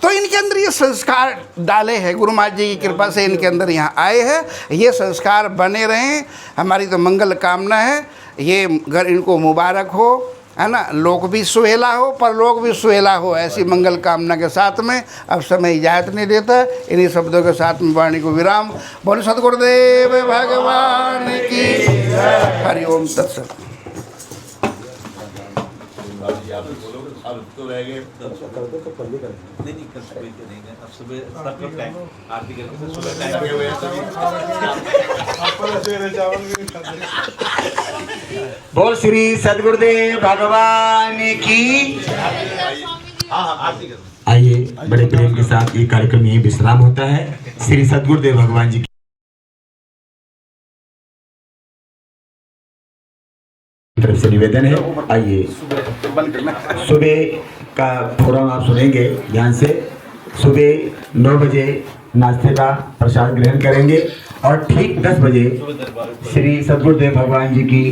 तो इनके अंदर ये संस्कार डाले हैं, गुरु महाराज जी की कृपा से इनके अंदर यहाँ आए हैं। ये संस्कार बने रहें, हमारी तो मंगल कामना है। ये घर इनको मुबारक हो। है ना, लोक भी सुहेला हो परलोक भी सुहेला हो, ऐसी मंगल कामना के साथ में अब समय इजाज़त नहीं देता। इन्हीं शब्दों के साथ में वाणी को विराम। बोले सतगुरुदेव भगवान की जय। हरि ओम तत्सत। बोल श्री सद्गुरुदेव भगवान की। आइए बड़े प्रेम के साथ ये कार्यक्रम यही विश्राम होता है। श्री सद्गुरुदेव भगवान जी की तरफ से निवेदन है। आइए सुबह का प्रोग्राम आप सुनेंगे ध्यान से। सुबह 9 बजे नाश्ते का प्रसाद ग्रहण करेंगे और ठीक 10 बजे श्री सद्गुरुदेव भगवान जी की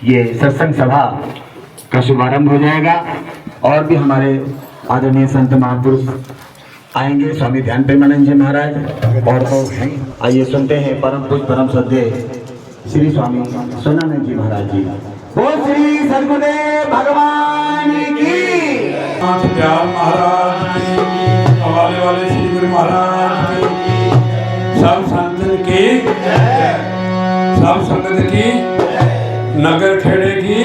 ये सत्संग सभा का शुभारंभ हो जाएगा। और भी हमारे आदरणीय संत महापुरुष आएंगे, स्वामी ध्यान प्रेमानंद जी महाराज और तो हैं। आइए सुनते हैं परम पूज्य परम श्रद्धेय श्री स्वामी सोनानंद जी महाराज जी। बोल श्री सद्गुरुदेव भगवान की। प्यार महाराज की, हमारे वाले श्री गुरु महाराज की, सब संतन की, सब संगत की, नगर खेड़े की।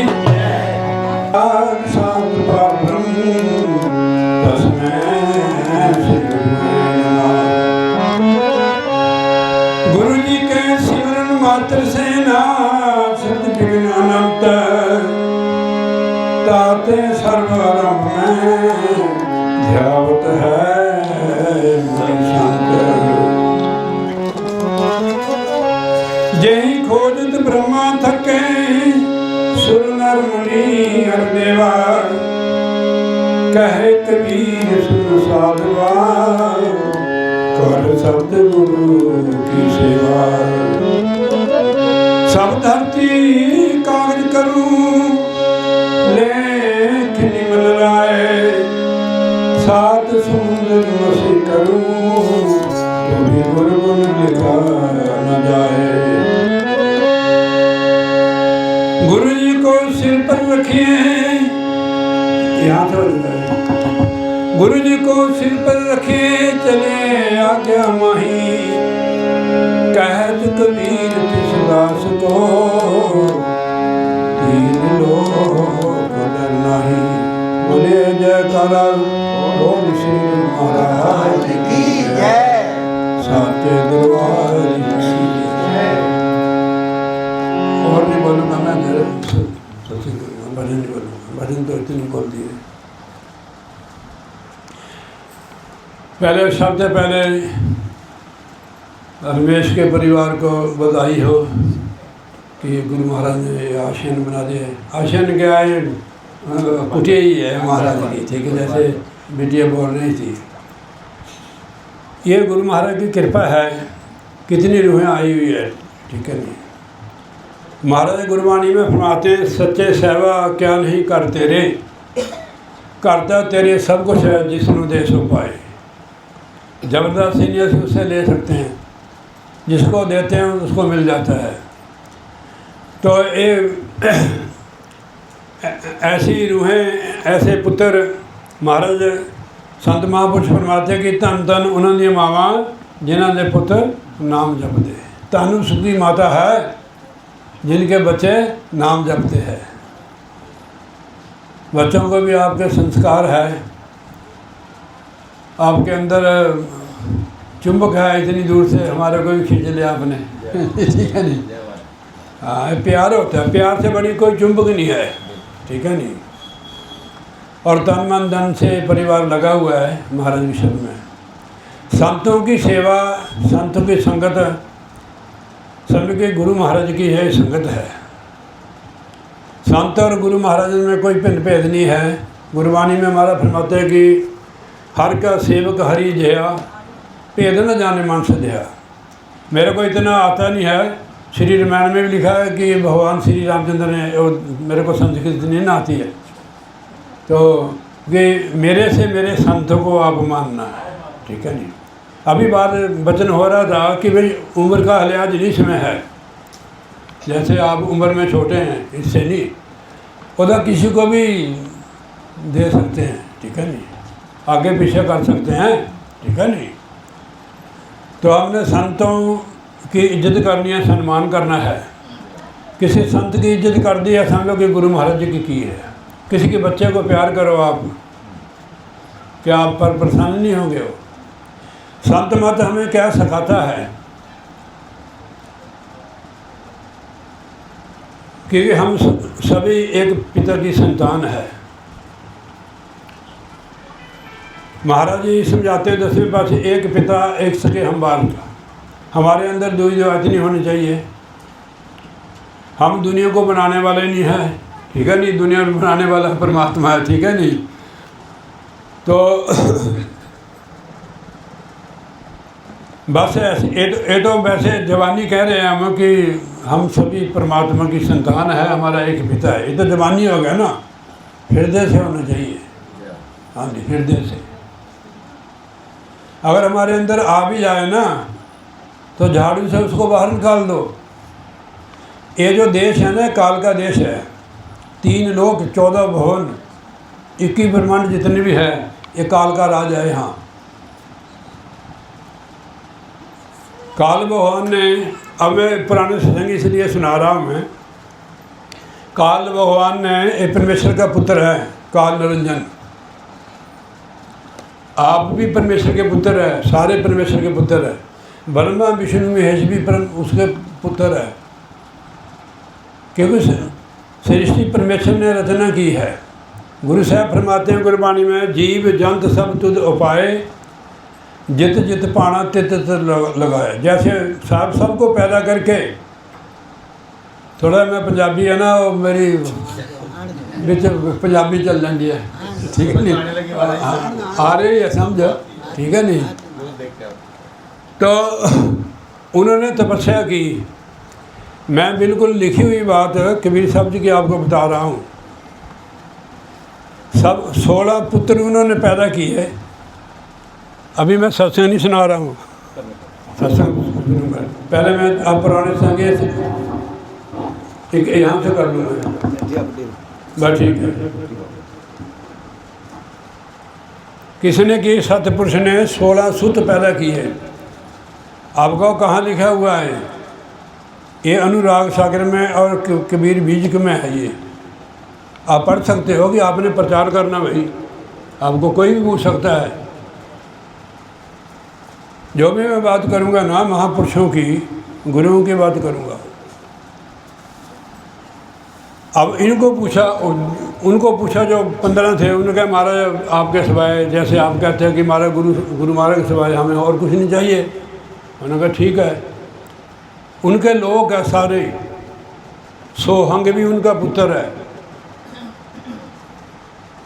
गुरु जी के सिमरन मात्र से ना सिद्ध विघ्न अनंत, ताते सर्वारंभ में ध्यावत है संत। जय खोजत ब्रह्मा थके सुर नर मुनि हर देवा, कहे कबीर सुन साधवा, कर शब्द गुरु की सेवा। सब धरती कागज करूं लेख निमल लाए, सात समुद्र मसी करूं, तुम्हें गुरु गुण लिखा न जाए। गुरु जी को सिर पर रखिए, यहाँ तो गुरु जी को सिर पर रखिए चले आज्ञा माही, कहत कबीर तिस दास को, तीन लोक डर नहीं। बोले जयकारा बोल श्री महाराज की जय, साचे दरबार की जय। और नहीं बोलूँगा मैं, मेरे भजन नहीं बोलूँगा, भजन तो इतनी बोल दिए। पहले सबसे पहले रमेश के परिवार को बधाई हो कि गुरु महाराज ने आश्रम बना दिया। आश्रम क्या है, कुटिया ही है महाराज की, ठीक है, जैसे बिटिया बोल रही थी। ये गुरु महाराज की कृपा है, कितनी रूहें आई हुई है, ठीक है नहीं। महाराज गुरबाणी में फरमाते सच्चे सेवा क्या नहीं कर तेरे, करता तेरे सब कुछ है जिसनु दे सो पाए। जबरदस्ती नहीं उससे ले सकते हैं, जिसको देते हैं उसको मिल जाता है। तो ऐसी रूहें, ऐसे पुत्र महाराज संत महापुरुष फरमाते कि धन धन उन्होंने मावा जिन्होंने पुत्र नाम जपते। धन सुखी माता है जिनके बच्चे नाम जपते हैं। बच्चों को भी आपके संस्कार है, आपके अंदर चुंबक है, इतनी दूर से हमारे को भी खींच लिया आपने, ठीक है नहीं। हाँ, प्यार होता है, प्यार से बड़ी कोई चुंबक नहीं है, ठीक है नहीं। और तन मन धन से परिवार लगा हुआ है महाराज विषय में। संतों की सेवा, संतों की संगत सबके गुरु महाराज की है संगत है। संत और गुरु महाराज में कोई भिन्न भेद नहीं है। गुरबाणी में हमारा फरमाते हैं कि हर का सेवक हरि जया, भेद न जाने मन सदया। मेरे को इतना आता नहीं है। श्री रामायण में भी लिखा है कि भगवान श्री रामचंद्र ने, और मेरे को संस्कृत इतनी ना आती है, तो कि मेरे से मेरे संतों को आप मानना है, ठीक है नहीं। अभी बात वचन हो रहा था कि भाई उम्र का लिहाज इसमें है, जैसे आप उम्र में छोटे हैं इससे नहीं, उधर किसी को भी दे सकते हैं, ठीक है नहीं, आगे पीछे कर सकते हैं, ठीक है नहीं। तो हमने संतों की इज्जत करनी है, सम्मान करना है। किसी संत की इज्जत कर दी है, समझो कि गुरु महाराज जी की है। किसी के बच्चे को प्यार करो आप, क्या आप पर प्रसन्न नहीं होंगे हो? संत मत हमें क्या सिखाता है कि हम सभी एक पिता की संतान है। महाराज जी समझाते हैं 10वें पातशाह, एक पिता एक सके हम बाल। हमारे अंदर दुई दिवात नहीं होनी चाहिए। हम दुनिया को बनाने वाले नहीं हैं, ठीक है नहीं, दुनिया को बनाने वाला परमात्मा है, ठीक है नहीं। तो बस ये तो वैसे जवानी कह रहे हैं हम कि हम सभी परमात्मा की संतान है, हमारा एक पिता है। ये तो जवानी हो गया ना, हृदय से होना चाहिए। हाँ जी, हृदय से। अगर हमारे अंदर आ भी जाए ना तो झाड़ू से उसको बाहर निकाल दो। ये जो देश है ना, काल का देश है। 3 लोक 14 भवन 21 ब्रह्मांड जितने भी है, ये काल का राज है। यहाँ काल भगवान ने, अब मैं पुराने सत्संग इसलिए सुना रहा हूँ मैं, काल भगवान ने एक परमेश्वर का पुत्र है, काल निरंजन। आप भी परमेश्वर के पुत्र है, सारे परमेश्वर के पुत्र है। ब्रह्मा विष्णु महेश भी उसके पुत्र है, क्योंकि सृष्टि परमेश्वर ने रचना की है। गुरु साहब फरमाते हैं गुरबाणी में, जीव जंत सब तुद उपाय, जित जित पाना तित तित लगाए। जैसे साहब सबको पैदा करके, थोड़ा मैं पंजाबी है ना, वो मेरी बिच पंजाबी चल जाती है, ठीक है नहीं, आ रही है समझ, ठीक है नहीं। तो उन्होंने तपस्या की। मैं बिल्कुल लिखी हुई बात कबीर साहब जी की आपको बता रहा हूँ। सब 16 पुत्र उन्होंने पैदा किए। अभी मैं सत्संग नहीं सुना रहा हूँ, सत्संग पहले मैं आप पुराने संगे एक यहाँ से कर लूँगा, बस ठीक है। किसने की? सतपुरुष ने 16 सुत पैदा किए। आपको कहाँ लिखा हुआ है? ये अनुराग सागर में और कबीर बीज में है। ये आप पढ़ सकते हो कि आपने प्रचार करना भाई, आपको कोई भी पूछ सकता है। जो भी मैं बात करूँगा ना, महापुरुषों की, गुरुओं की बात करूँगा। अब इनको पूछा, उनको पूछा जो 15 थे, उन्होंने कहा महाराज आपके सिवाय, जैसे आप कहते हैं कि हमारा गुरु महाराज के सिवाय हमें और कुछ नहीं चाहिए। उन्होंने कहा ठीक है। उनके लोग है सारे, सोहंग भी उनका पुत्र है,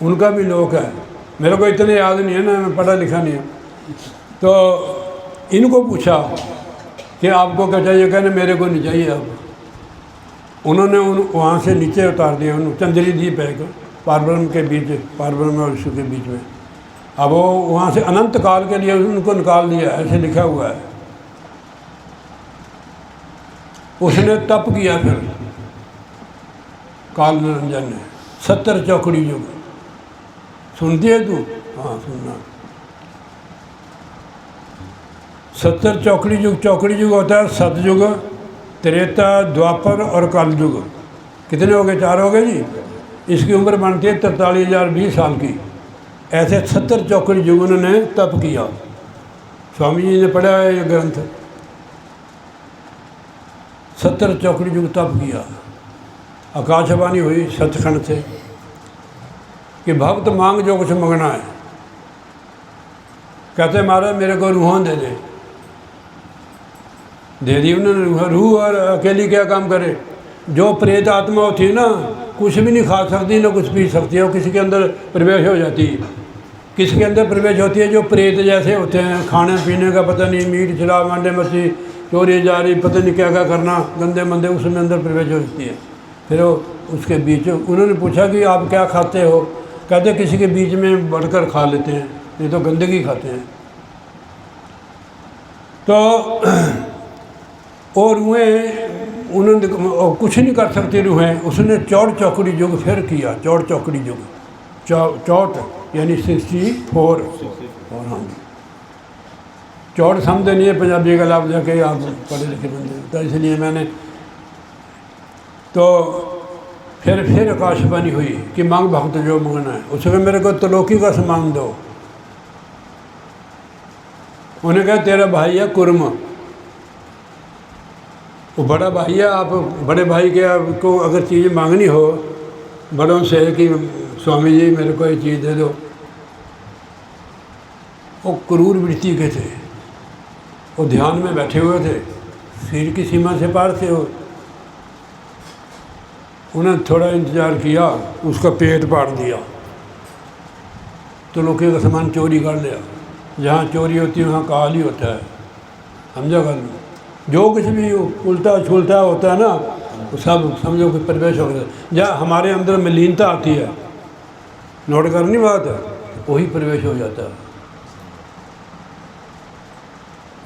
उनका भी लोग है। मेरे को इतने याद नहीं है ना, मैं पढ़ा लिखा नहीं है। तो इनको पूछा कि आपको क्या चाहिए? कहने मेरे को नहीं चाहिए। अब उन्होंने वहाँ से नीचे उतार दिया, उन्होंने चंद्री द्वीप है पारब्रह्म के बीच, पारब्रह्म और विष्णु के बीच में। अब वो वहाँ से अनंत काल के लिए उनको निकाल दिया, ऐसे लिखा हुआ है। उसने तप किया फिर काल निरंजन ने 70 चौकड़ी युग। सुनती है तू? हाँ सुनना। 70 चौकड़ी युग। चौकड़ी युग होता है सतयुग, त्रेता, द्वापर और कलयुग। कितने हो गए? 4 हो गए जी। इसकी उम्र बनती है 43,020 साल की। ऐसे 70 चौकड़ी युग उन्होंने तप किया। स्वामी जी ने पढ़ा है ये ग्रंथ। 70 चौकड़ी युग तप किया। आकाशवाणी हुई सचखंड से कि भक्त मांग जो कुछ मंगना है। कहते महाराज मेरे को रूहान दे दी उन्होंने। रूह और अकेली क्या काम करे? जो प्रेत आत्मा होती है ना, कुछ भी नहीं खा सकती ना कुछ पी सकती है, वो किसी के अंदर प्रवेश हो जाती है। किसी के अंदर प्रवेश होती है जो प्रेत जैसे होते हैं, खाने पीने का पता नहीं, मीट शराब अंडे मछली चोरी जारी पता नहीं क्या क्या करना, गंदे मंदे, उसमें अंदर प्रवेश हो जाती है। फिर वो उसके बीच उन्होंने पूछा कि आप क्या खाते हो? कहते किसी के बीच में बढ़कर खा लेते हैं, नहीं तो गंदगी खाते हैं। तो और उन्होंने कुछ नहीं कर सकती रूहें, उसने चौड़ चौकड़ी युग फिर किया, चौड़ चौकड़ी युग, चौट यानी 64। और हाँ जी, चौड़ समझते नहीं है पंजाबी का लफ्ज़ है कि आप पढ़े लिखे बंदे, तो इसलिए मैंने तो फिर आकाशवाणी हुई कि मांग भक्त जो मंगना है। उसने मेरे को त्रिलोकी का सामान दो। उन्हें कहा तेरा भाई है कुर्म, वो बड़ा भाई है, आप बड़े भाई के आपको अगर चीज़ मांगनी हो बड़ों से कि स्वामी जी मेरे को ये चीज़ दे दो, वो क्रूर वृत्ति के थे, वो ध्यान में बैठे हुए थे, सिर की सीमा से पार थे वो। उन्हें थोड़ा इंतज़ार किया, उसका पेट फाड़ दिया, तो लोगों का सामान चोरी कर लिया। जहाँ चोरी होती है वहाँ काल ही होता है, समझा कर। जो कुछ भी उल्टा छुलटा होता है ना, वो सब समझो कि प्रवेश हो गया। जहाँ हमारे अंदर मलिनता आती है, नोट करनी बात है, वही प्रवेश हो जाता है।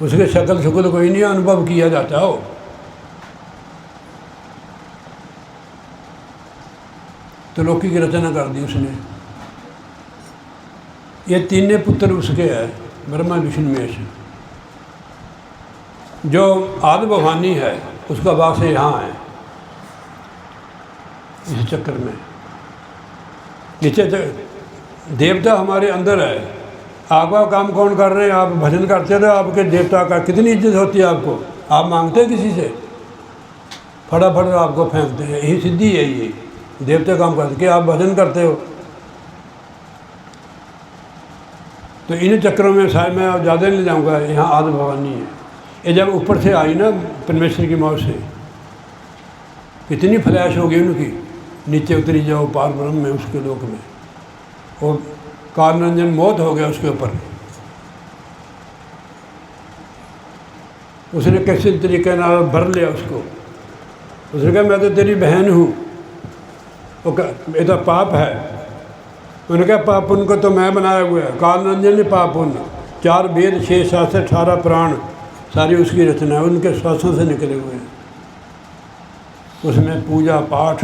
उसके शक्ल शुक्ल कोई नहीं अनुभव किया जाता हो। तो लोकी की रचना कर दी उसने। ये तीनों पुत्र उसके हैं, ब्रह्मा विष्णु महेश। जो आदि भवानी है उसका वास यहाँ है, इस चक्कर में। नीचे देवता हमारे अंदर है। आपका काम कौन कर रहे हैं? आप भजन करते रहे, आपके देवता का कितनी इज्जत होती है आपको। आप मांगते हैं किसी से, फटाफट आपको फेंकते हैं। यही सिद्धि है, ये देवता काम करते कि आप भजन करते हो। तो इन चक्रों में शायद मैं अब ज़्यादा नहीं जाऊँगा। यहाँ आदि भवानी है। ये जब ऊपर से आई ना परमेश्वर की मौत से, कितनी फ्लैश हो गई उनकी, नीचे उतरी जाओ पार ब्रह्म में, उसके लोक में, और कालरंजन मौत हो गया उसके ऊपर। उसने कैसे तरीके नाल भर लिया उसको। उसने कहा मैं तो तेरी बहन हूँ, ये तो पाप है। उन्होंने कहा पाप पुण्य को तो मैं बनाया हुआ है। कालरंजन ने पाप पुण्य, 4 वेद 6 शास्त्र 18 प्राण सारी उसकी रचना है, उनके श्वासों से निकले हुए हैं। उसमें पूजा पाठ,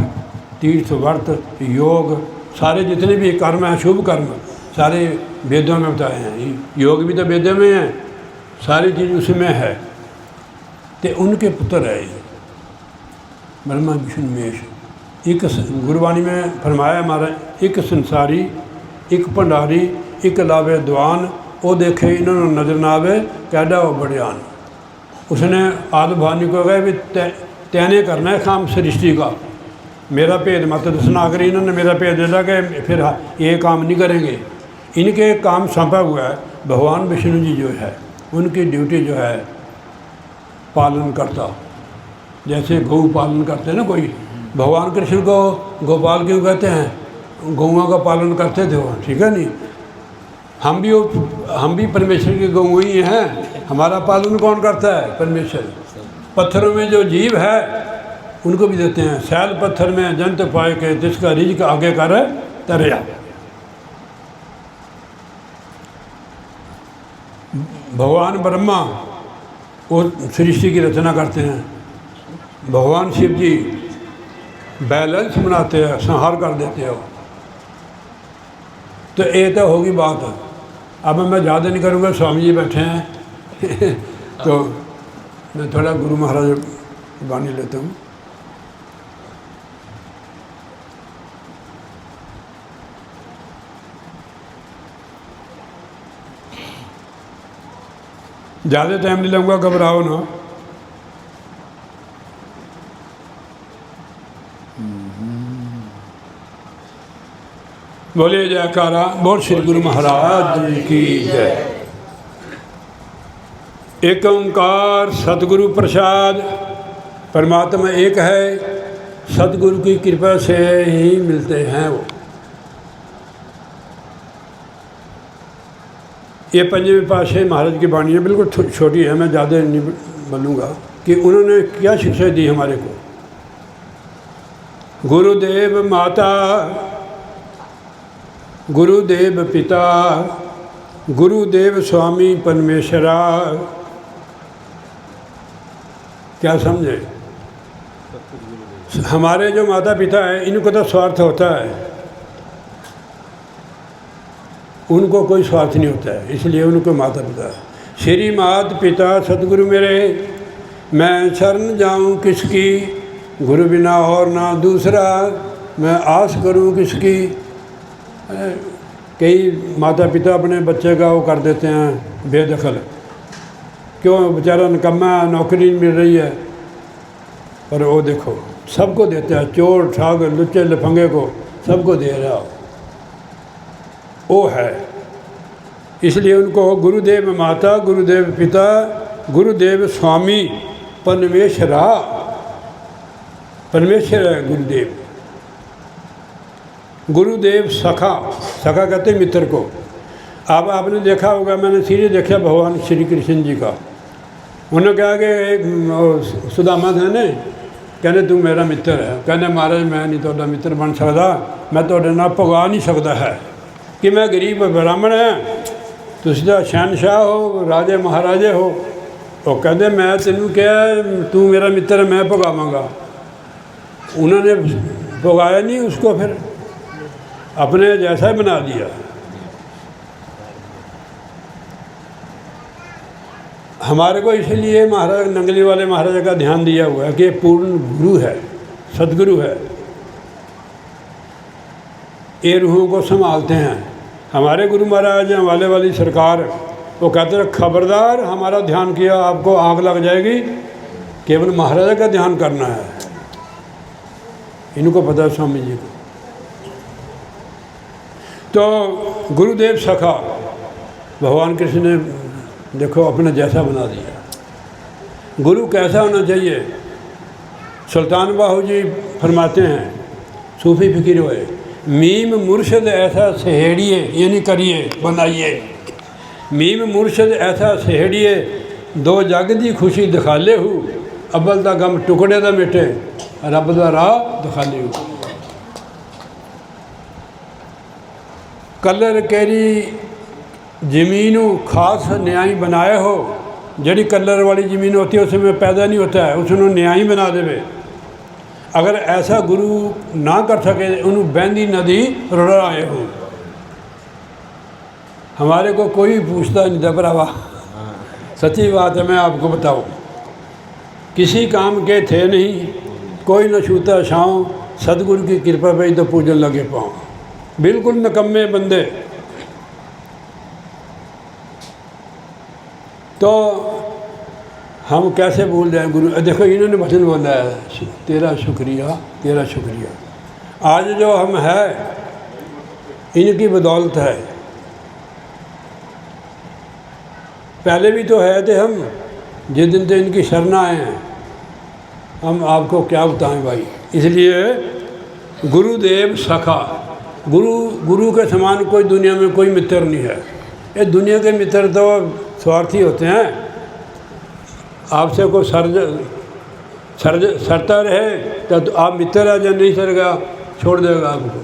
तीर्थ व्रत, योग, सारे जितने भी कर्म हैं, शुभ कर्म, सारे वेदों में बताए हैं। योग भी तो वेदों में है, सारी चीज़ उसमें है। तो उनके पुत्र है ये ब्रह्मा विष्णु महेश। एक गुरबाणी में फरमाया हमारा, एक संसारी, एक भंडारी, एक लावे दवान, वो देखे इन्होंने नजर ना आवे, कैडा वो बड़ियान। उसने आदि भवानी को कहा भी तैने करना है काम सृष्टि का, मेरा भेद मत दसना। अगर इन्होंने मेरा भेद दे दिया कि फिर ये काम नहीं करेंगे। इनके काम सौंपा हुआ है। भगवान विष्णु जी जो है उनकी ड्यूटी जो है पालन करता, जैसे गौ पालन करते हैं ना कोई। भगवान कृष्ण को गोपाल क्यों कहते हैं? गौओं का पालन करते थे वो, ठीक है नहीं। हम भी परमेश्वर की गौ ही हैं। हमारा पालन कौन करता है? परमेश्वर। पत्थरों में जो जीव है उनको भी देते हैं। सैल पत्थर में जंत पाए के, जिसका रिज्क आगे कर तरया। भगवान ब्रह्मा वो सृष्टि की रचना करते हैं। भगवान शिव जी बैलेंस बनाते हैं, संहार कर देते हो। तो ये तो होगी बात। अब मैं ज़्यादा नहीं करूँगा, स्वामी जी बैठे हैं तो मैं थोड़ा गुरु महाराज वाणी लेता हूँ। ज़्यादा टाइम नहीं लूँगा, घबराओ ना। बोले जयकारा, बोल श्री गुरु महाराज की जय। एक ओंकार सतगुरु प्रसाद। परमात्मा एक है, सतगुरु की कृपा से ही मिलते हैं वो। ये पंजवें पातशाही महाराज की वाणी है, बिल्कुल छोटी है, मैं ज़्यादा नहीं बोलूँगा कि उन्होंने क्या शिक्षा दी हमारे को। गुरुदेव माता, गुरुदेव पिता, गुरुदेव स्वामी परमेश्वरा। क्या समझे? हमारे जो माता पिता हैं इनको तो स्वार्थ होता है, उनको कोई स्वार्थ नहीं होता है, इसलिए उनको माता पिता। श्री मात पिता सतगुरु मेरे, मैं शरण जाऊं किसकी, गुरु बिना और ना दूसरा, मैं आस करूं किसकी। कई माता पिता अपने बच्चे का वो कर देते हैं बेदखल, क्यों बेचारा निकम्मा, नौकरी नहीं मिल रही है, पर वो देखो सबको देता है, चोर ठग लुच्चे लफंगे को सबको दे रहा वो है। इसलिए उनको गुरुदेव माता, गुरुदेव पिता, गुरुदेव स्वामी, परमेश्वरा, परमेश्वर है गुरुदेव। गुरुदेव सखा, सखा कहते हैं मित्र को। अब आपने देखा होगा, मैंने सीरीज देखा भगवान श्री कृष्ण जी का, उन्होंने कहा कि एक सुदामा था ने, कहने तू मेरा मित्र है, कहने महाराज मैं नहीं तोड़ा मित्र बन सकता, मैं तोड़े नाल भगा नहीं सकता है कि मैं गरीब ब्राह्मण है, तुसीं तां शहनशाह हो, राजे महाराजे हो। वो कहते मैं तेनू क्या, तू मेरा मित्र मैं भगावांगा। उन्होंने भगाया नहीं उसको, फिर अपने जैसा ही बना दिया। हमारे को इसलिए महाराज नंगली वाले महाराजा का ध्यान दिया हुआ है कि पूर्ण गुरु है, सदगुरु है, ये रूहों को संभालते हैं। हमारे गुरु महाराज वाले वाली सरकार वो कहते हैं खबरदार, हमारा ध्यान किया आपको आग लग जाएगी, केवल महाराजा का ध्यान करना है। इनको पता है स्वामी जी को। तो गुरुदेव सखा भगवान कृष्ण ने देखो अपने जैसा बना दिया। गुरु कैसा होना चाहिए, सुल्तान बाहू जी फरमाते हैं, सूफी फिकीर हुए, मीम मुर्शद ऐसा सहेड़िए, ये नहीं करिए बनाइए, मीम मुर्शद ऐसा सहेड़िए, दो जग दी खुशी दिखाले हूँ, अब्बल दा गम टुकड़े दा मिटे, रब दा राह दिखाले हूँ। कलर केरी ज़मीनों खास न्याय बनाए हो, जड़ी कलर वाली ज़मीन होती है उसमें पैदा नहीं होता है, उसनों न्याय बना देवे। अगर ऐसा गुरु ना कर सके उन्होंने बहती नदी रुड़ाए हो। हमारे को कोई पूछता नहीं था भरावा, सच्ची बात है, मैं आपको बताऊँ, किसी काम के थे नहीं, कोई न छूता छाँव, सदगुरु की कृपा पे तो पूजन लगे पाँव, बिल्कुल निकम्मे बंदे। तो हम कैसे भूल जाएं गुरु। देखो इन्होंने वचन बोला है, तेरा शुक्रिया, तेरा शुक्रिया। आज जो हम है इनकी बदौलत है, पहले भी तो है थे हम, जिस दिन से इनकी शरण आए हैं, हम आपको क्या बताएं भाई। इसलिए गुरुदेव सखा, गुरु के समान कोई दुनिया में कोई मित्र नहीं है। ये दुनिया के मित्र तो स्वार्थी होते हैं, आपसे कोई सरता रहे तो आप मित्र है, जब नहीं सरेगा छोड़ देगा आपको।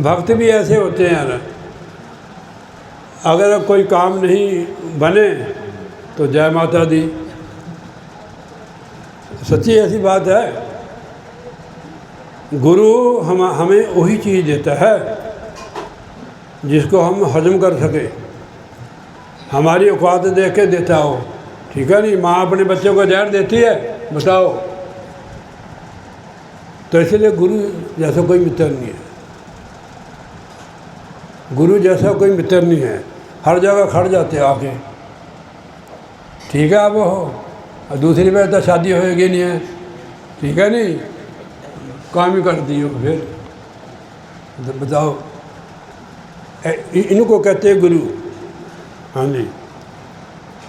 भक्त भी ऐसे होते हैं यार, अगर कोई काम नहीं बने तो जय माता दी, सच्ची ऐसी बात है। गुरु हमें वही चीज़ देता है जिसको हम हजम कर सके, हमारी औकात देख के देता हो, ठीक है नहीं। माँ अपने बच्चों को जहर देती है, बताओ, तो इसलिए गुरु जैसा कोई मित्र नहीं है, गुरु जैसा कोई मित्र नहीं है। हर जगह खड़ जाते आके, ठीक है अब हो, और दूसरी बार तो शादी होएगी नहीं है, ठीक है नहीं, काम ही कर दियो फिर, तो बताओ। इनको कहते हैं गुरु। हाँ जी,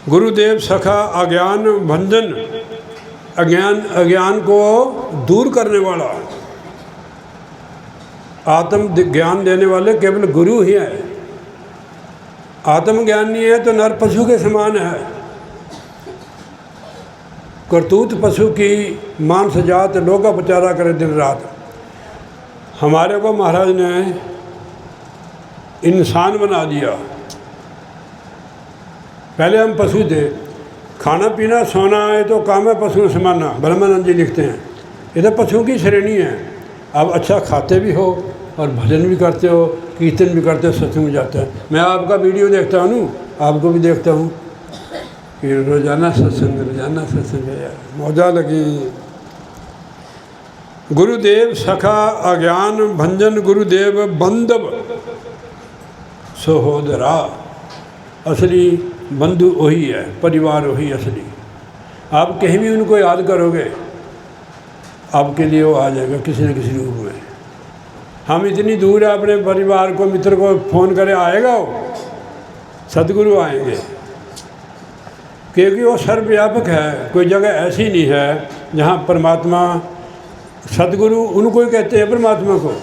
गुरुदेव सखा अज्ञान भंजन, अज्ञान को दूर करने वाला, आत्म ज्ञान देने वाले केवल गुरु ही है। आत्म ज्ञान नहीं है तो नर पशु के समान है। करतूत पशु की मांस जात, लोग बेचारा करे दिन रात। हमारे को महाराज ने इंसान बना दिया। पहले हम पशु थे, खाना पीना सोना ये तो काम है पशुओं समाना, ब्रह्मानंद जी लिखते हैं। ये तो पशुओं की श्रेणी है। आप अच्छा खाते भी हो और भजन भी करते हो, कीर्तन भी करते हो, सत्संग में जाते हैं। मैं आपका वीडियो देखता हूँ, आपको भी देखता हूँ कि रोजाना सत्संग है यार, मौजा लगी। गुरुदेव सखा अज्ञान भंजन, गुरुदेव बंधव सहोदरा। असली बंधु वही है, परिवार वही असली। आप कहीं भी उनको याद करोगे, आपके लिए वो आ जाएगा किसी न किसी रूप में। हम इतनी दूर है, अपने परिवार को, मित्र को फ़ोन करें, आएगा वो? सदगुरु आएंगे, क्योंकि वो सर्वव्यापक है। कोई जगह ऐसी नहीं है जहाँ परमात्मा, सदगुरु उनको ही कहते हैं परमात्मा को।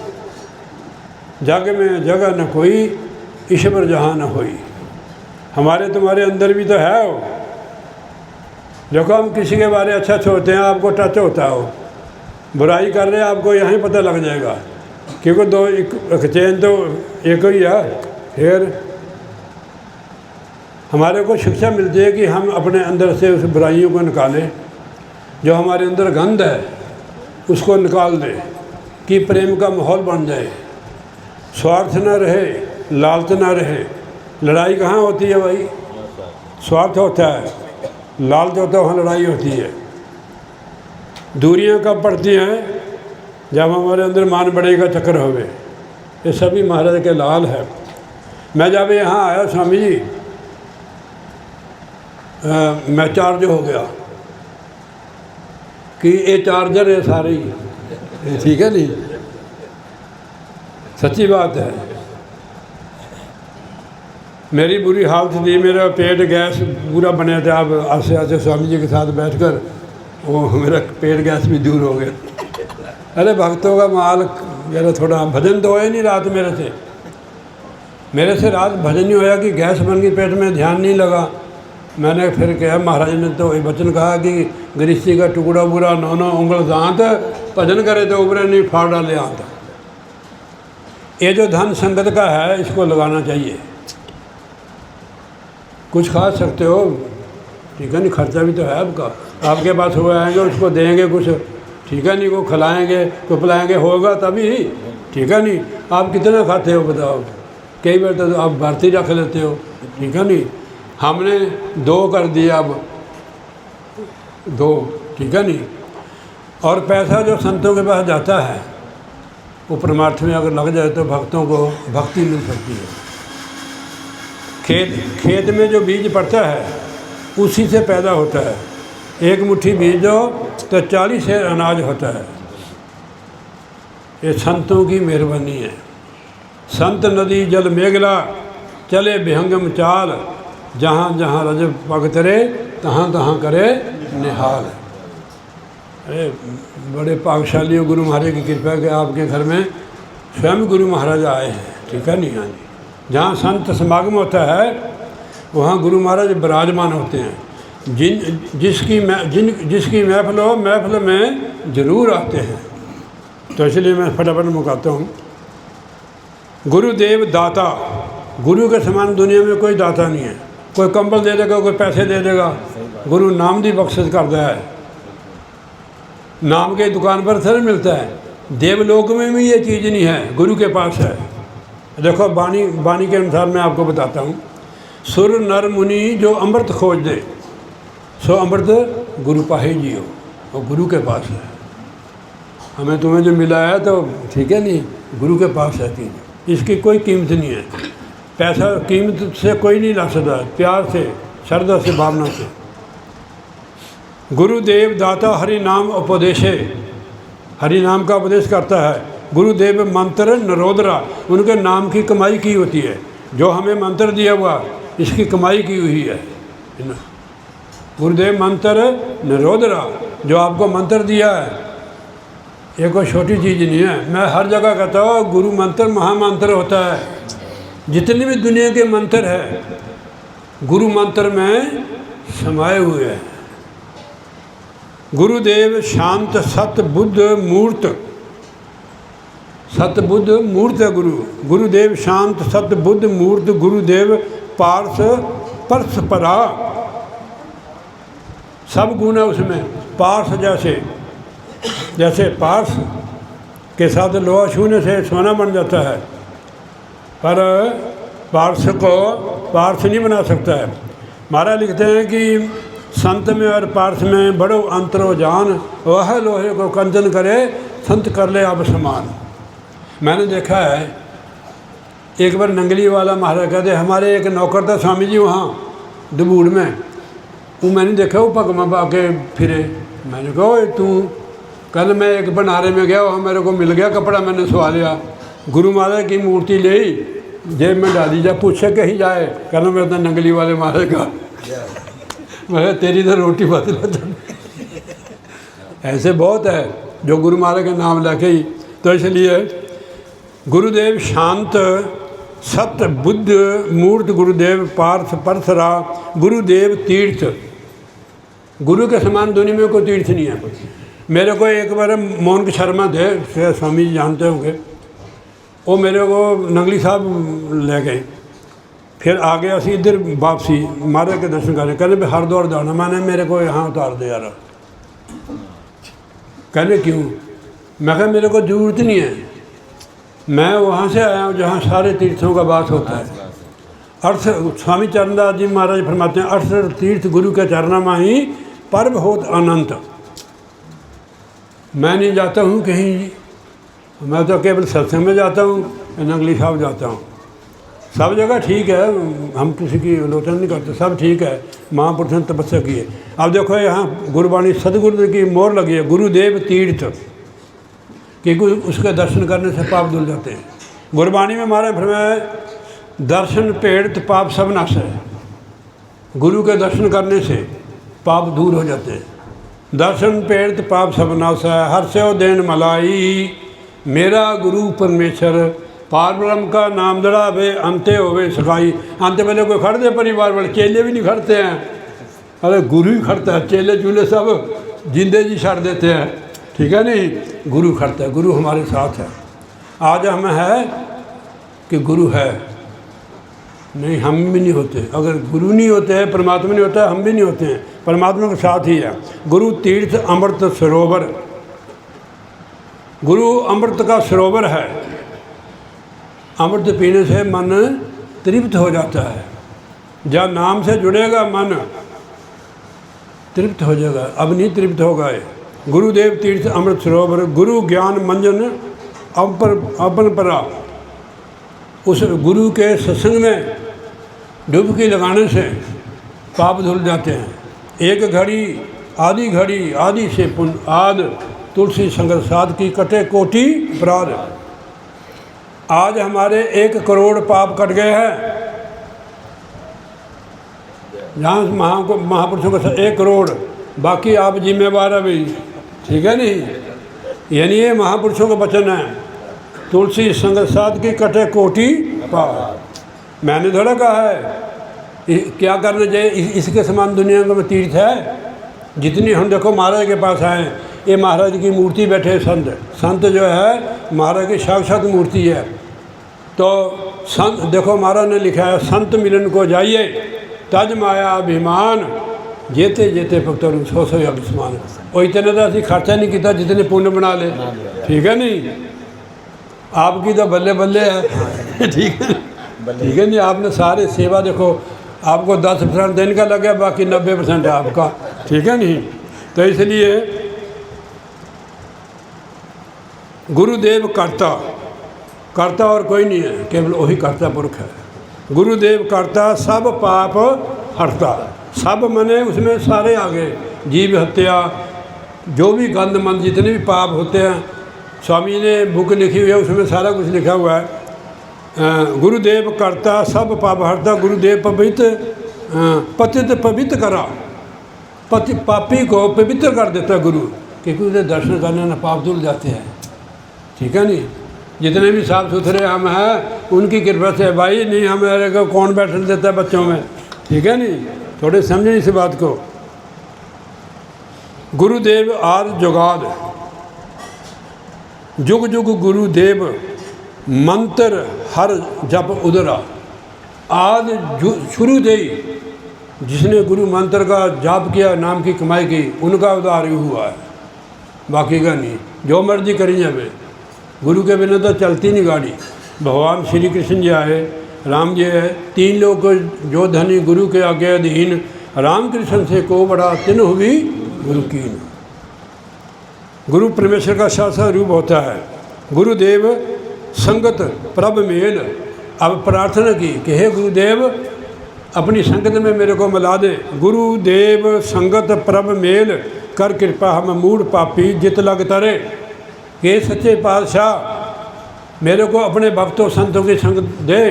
जग में जगह न कोई, ईश्वर जहाँ न होई। हमारे तुम्हारे अंदर भी तो है वो। देखो हम किसी के बारे अच्छा सोचते हैं, आपको टच होता हो, बुराई कर रहे हैं आपको यहाँ ही पता लग जाएगा, क्योंकि दो एक चैन तो एक ही है। फिर हमारे को शिक्षा मिलती है कि हम अपने अंदर से उस बुराइयों को निकालें, जो हमारे अंदर गंद है उसको निकाल दें, कि प्रेम का माहौल बन जाए, स्वार्थ न रहे, लालच न रहे। लड़ाई कहाँ होती है भाई? स्वार्थ होता है, लालच होता है, वहाँ लड़ाई होती है। दूरियां कब पड़ती हैं? जब हमारे अंदर मान बड़े का चक्कर होवे। ये सभी महाराज के लाल है। मैं जब यहाँ आया स्वामी जी, मैं चार्ज हो गया कि ये चार्जर है सारे ही, ठीक है नहीं? सच्ची बात है। मेरी बुरी हालत थी, मेरा पेट गैस पूरा बने थे। अब आस्ते आस्ते स्वामी जी के साथ बैठकर वो मेरा पेट गैस भी दूर हो गया। अरे भक्तों का माल, मेरा थोड़ा भजन तो है नहीं रात मेरे से रात भजन नहीं होया कि गैस बन गई पेट में, ध्यान नहीं लगा। मैंने फिर कहा, महाराज ने तो ये वचन कहा कि गृहस्थी का टुकड़ा बुरा 9 उंगल दांत, भजन करे तो उबरे नहीं फाड़ डाले आंत। ये जो धन संगत का है इसको लगाना चाहिए। कुछ खा सकते हो, ठीक है नहीं? खर्चा भी तो है आपका, आपके पास हुए आएंगे उसको देंगे कुछ, ठीक है नहीं? को खिलाएंगे, को पिलाएंगे, होगा तभी, ठीक है नहीं? आप कितना खाते हो बताओ? कई बार तो आप भर्ती रख लेते हो, ठीक है नहीं? हमने 2 कर दिया, अब 2, ठीक है नहीं? और पैसा जो संतों के पास जाता है वो परमार्थ में अगर लग जाए तो भक्तों को भक्ति मिल सकती है। खेत में जो बीज पड़ता है उसी से पैदा होता है। एक मुट्ठी बीज दो तो 40 सेर अनाज होता है। ये संतों की मेहरबानी है। संत नदी जल मेघला, चले विहंगम चाल, जहाँ जहाँ रज पग तरे, तहाँ तहाँ करे निहाल। अरे बड़े भाग्यशाली हो गुरु महाराज की कृपा के आपके घर में स्वयं गुरु महाराज आए हैं, ठीक है नहीं? हाँ जी। जहाँ संत समागम होता है वहाँ गुरु महाराज विराजमान होते हैं। जिसकी महफिल हो, महफिल में ज़रूर आते हैं। तो इसलिए मैं फटाफट मुकाता हूँ। गुरुदेव दाता, गुरु के समान दुनिया में कोई दाता नहीं है। कोई कंबल दे देगा, कोई पैसे दे देगा, गुरु नाम दी बख्शिश करता है। नाम के दुकान पर सर मिलता है। देवलोक में भी ये चीज़ नहीं है, गुरु के पास है। देखो बानी के अनुसार मैं आपको बताता हूँ। सुर नर मुनि जो अमृत खोज दे, सो अमृत गुरु पाहे जियो, वो गुरु के पास है। हमें तुम्हें जो मिला है तो ठीक है नहीं, गुरु के पास है चीज़, इसकी कोई कीमत नहीं है। पैसा कीमत से कोई नहीं ला सकता, प्यार से, श्रद्धा से, भावना से। गुरुदेव दाता हरि नाम उपदेशे, हरि नाम का उपदेश करता है। गुरुदेव मंत्र नरोदरा, उनके नाम की कमाई की होती है। जो हमें मंत्र दिया हुआ इसकी कमाई की हुई है। गुरुदेव मंत्र नरोदरा, जो आपको मंत्र दिया है ये कोई छोटी चीज़ नहीं है। मैं हर जगह कहता हूँ गुरु मंत्र महामंत्र होता है। जितने भी दुनिया के मंत्र हैं गुरु मंत्र में समाये हुए हैं। गुरुदेव शांत सत बुद्ध मूर्त, सत बुद्ध मूर्त है गुरु। गुरुदेव शांत सत बुद्ध मूर्त, गुरुदेव पार्स परस परा। सब गुण है उसमें। पार्स जैसे पार्स के साथ लोहा छूने से सोना बन जाता है, पर पार्स को पार्स नहीं बना सकता है। महाराज लिखते हैं कि संत में और पार्स में बड़ो अंतरो जान, वह लोहे को कंचन करे संत कर ले अब समान। मैंने देखा है एक बार नंगली वाला महाराज कहते हमारे एक नौकर था स्वामी जी वहाँ दबूड़ में, वो मैंने देखा वो पगमा पा के फिरे। मैंने कहा ओए तू, कल मैं एक भंडारे में गया, वहाँ मेरे को मिल गया कपड़ा, मैंने सवा लिया, गुरु महाराज की मूर्ति ले जेब में डाली, जा पूछे कहीं जाए, कहना मैं तो नंगली वाले महाराज का। मैं तेरी तो रोटी बदला। ऐसे बहुत है जो गुरु महाराज के नाम लेके ही। तो इसलिए गुरुदेव शांत सत्य बुद्ध मूर्त, गुरुदेव पार्थ परसरा, गुरुदेव तीर्थ। गुरु के समान दुनिया में कोई तीर्थ नहीं है। मेरे को एक बार मोहन शर्मा थे, स्वामी जी जानते होंगे, वो मेरे को नंगली साहब ले गए। फिर आगे असी इधर वापसी महाराज के दर्शन करें, कहने भी हरिद्वार जाना, मैंने मेरे को यहाँ उतार दे यार। कहने क्यों? मैं कहा मेरे को जरूरत नहीं है, मैं वहाँ से आया हूँ जहाँ सारे तीर्थों का वास होता है। अर्थ स्वामी चरणदास जी महाराज फरमाते हैं, अर्थ तीर्थ गुरु के चरणा माही पर्व होत अनंत। मैं नहीं जाता हूँ कहीं, मैं तो केवल सत्संग में जाता हूँ, नंगली साहब जाता हूँ। सब जगह ठीक है, हम किसी की आलोचना नहीं करते, सब ठीक है, महापुरुषों ने तपस्या की है। अब देखो यहाँ गुरबाणी सदगुरु की मोहर लगी है, गुरुदेव तीर्थ, क्योंकि उसके दर्शन करने से पाप धुल जाते हैं। गुरबाणी में हमारे फरमाया दर्शन पेड़ तो पाप सब नाश है। गुरु के दर्शन करने से पाप दूर हो जाते हैं। दर्शन पेड़ तो पाप सब नाश है, हर से देन मलाई, मेरा गुरु परमेश्वर, पार ब्रह्म का नाम दड़ा वे अंते होवे सखाई। अंत पहले कोई खड़ते परिवार वाले, चेले भी नहीं खड़ते हैं, अरे गुरु ही खड़ता है। चेले चूले सब जिंदे जी छड़ देते हैं, ठीक है नहीं, गुरु खड़ता है, गुरु हमारे साथ है। आज हम है कि गुरु है, नहीं हम भी नहीं होते। अगर गुरु नहीं होते हैं, परमात्मा नहीं होता है, हम भी नहीं होते हैं, परमात्मा के साथ ही है। गुरु तीर्थ अमृत सरोवर, गुरु अमृत का सरोवर है। अमृत पीने से मन तृप्त हो जाता है, जब नाम से जुड़ेगा मन तृप्त हो जाएगा, अब नहीं तृप्त होगा। गुरुदेव तीर्थ अमृत सरोवर, गुरु ज्ञान मंजन अपन परा। उस गुरु के सत्संग में डुबकी लगाने से पाप धुल जाते हैं। एक घड़ी आदि से पुण्य आद, तुलसी संगत साध की कटे कोटि अपराध। आज हमारे 1 करोड़ पाप कट गए हैं, जहाँ महापुरुषों के 1 करोड़, बाकी आप जिम्मेवार है भाई, ठीक है नहीं। यानी ये महापुरुषों का वचन है, तुलसी संगत साध की कटे कोटि पाप। मैंने थोड़ा कहा है क्या करना चाहिए, इसके समान दुनिया में तीर्थ है जितनी। हम देखो महाराज के पास आए, ये महाराज की मूर्ति बैठे संत जो है महाराज की साक्षात मूर्ति है। तो संत देखो महाराज ने लिखा है, संत मिलन को जाइए तज माया अभिमान, जेते जेते भक्तों सौ सौ अभिमान। और इतने तो असं खर्चा नहीं किया जितने पुण्य बना ले, ठीक है नहीं। आपकी तो बल्ले बल्ले है, ठीक है नहीं। आपने सारे सेवा देखो, आपको 10% दिन का लग गया, बाकी 90% है आपका, ठीक है नहीं। तो इसलिए गुरुदेव कर्ता और कोई नहीं है, केवल वही कर्ता पुरख है। गुरुदेव कर्ता सब पाप हरता, सब मने उसमें सारे आ गए, जीव हत्या, जो भी गंद मंद जितने भी पाप होते हैं, स्वामी ने बुक लिखी हुई है, उसमें सारा कुछ लिखा हुआ है। गुरुदेव कर्ता सब पाप हरता, गुरुदेव पवित्र पतित पवित्र करा, पापी को पवित्र कर देता है गुरु, क्योंकि उसे दर्शन करने में पाप धुल जाते हैं, ठीक है नहीं। जितने भी साफ सुथरे हम हैं उनकी कृपा से भाई, नहीं हमारे को कौन बैठने देता है बच्चों में, ठीक है नहीं। थोड़े समझें इस बात को। गुरुदेव आद जुगाद, जुग जुग गुरुदेव मंत्र हर जप उदरा। आद शुरू दे जिसने गुरु मंत्र का जाप किया, नाम की कमाई की, उनका उद्धार ही हुआ है, बाकी का नहीं। जो मर्जी करी जाए, गुरु के बिना तो चलती नहीं गाड़ी। भगवान श्री कृष्ण जी आए, राम जी है, 3 लोग जो धनी गुरु के आगे अधीन, राम कृष्ण से को बड़ा तिन हुई गुरु कीन। गुरु परमेश्वर का शासन रूप होता है। गुरुदेव संगत प्रभ मेल। अब प्रार्थना की कि हे गुरुदेव अपनी संगत में मेरे को मिला दे। गुरुदेव संगत प्रभ मेल कर कृपा हम मूढ़ पापी जित लग तरे। हे सच्चे पातशाह मेरे को अपने भक्तों संतों की संगत दे,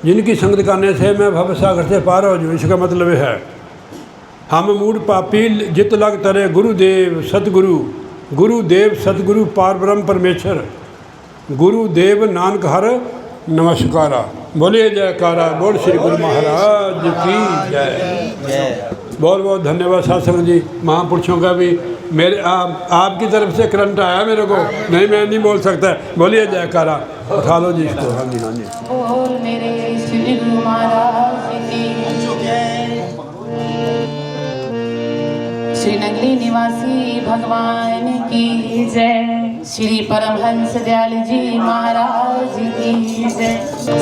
जिनकी संगत करने से मैं भव सागर से पार हो जाऊँ। इसका मतलब है हम मूढ़ पापी जित लग तरे। गुरुदेव सतगुरु, गुरुदेव सतगुरु पार ब्रह्म परमेश्वर, गुरुदेव नानक हर नमस्कारा। बोलिए जयकारा, बोल श्री गुरु महाराज की जय। बहुत बहुत धन्यवाद साधु जी, महापुरुषों का भी। मेरे आपकी तरफ से करंट आया मेरे को, नहीं मैं नहीं बोल सकता। बोलिए जयकारा, उठा लो जी इसको। हाँ जी, हाँ जी। बोल मेरे श्री गुरु महाराज की। श्री नगली निवासी भगवान की जय। श्री परमहंस दयाल जी महाराज की जय।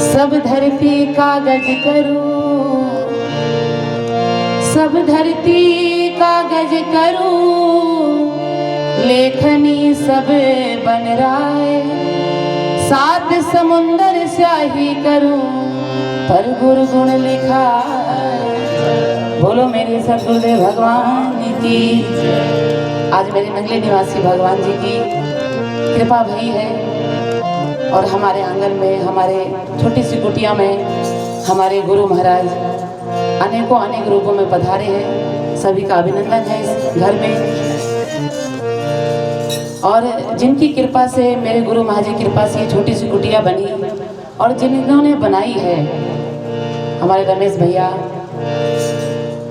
सब धरती कागज करूं, सब धरती कागज करूं, लेखनी सब बन राय। 7 समुंदर स्याही करूं, पर गुरु गुण लिखा। बोलो मेरे सतगुरुदेव भगवान की। आज मेरे नगले निवासी भगवान जी की कृपा भई है और हमारे आंगन में, हमारे छोटी सी कुटिया में हमारे गुरु महाराज अनेकों अनेक रूपों में पधारे हैं। सभी का अभिनंदन है इस घर में। और जिनकी कृपा से, मेरे गुरु महाराज की कृपा से ये छोटी सी कुटिया बनी, और जिन्होंने बनाई है हमारे रमेश भैया,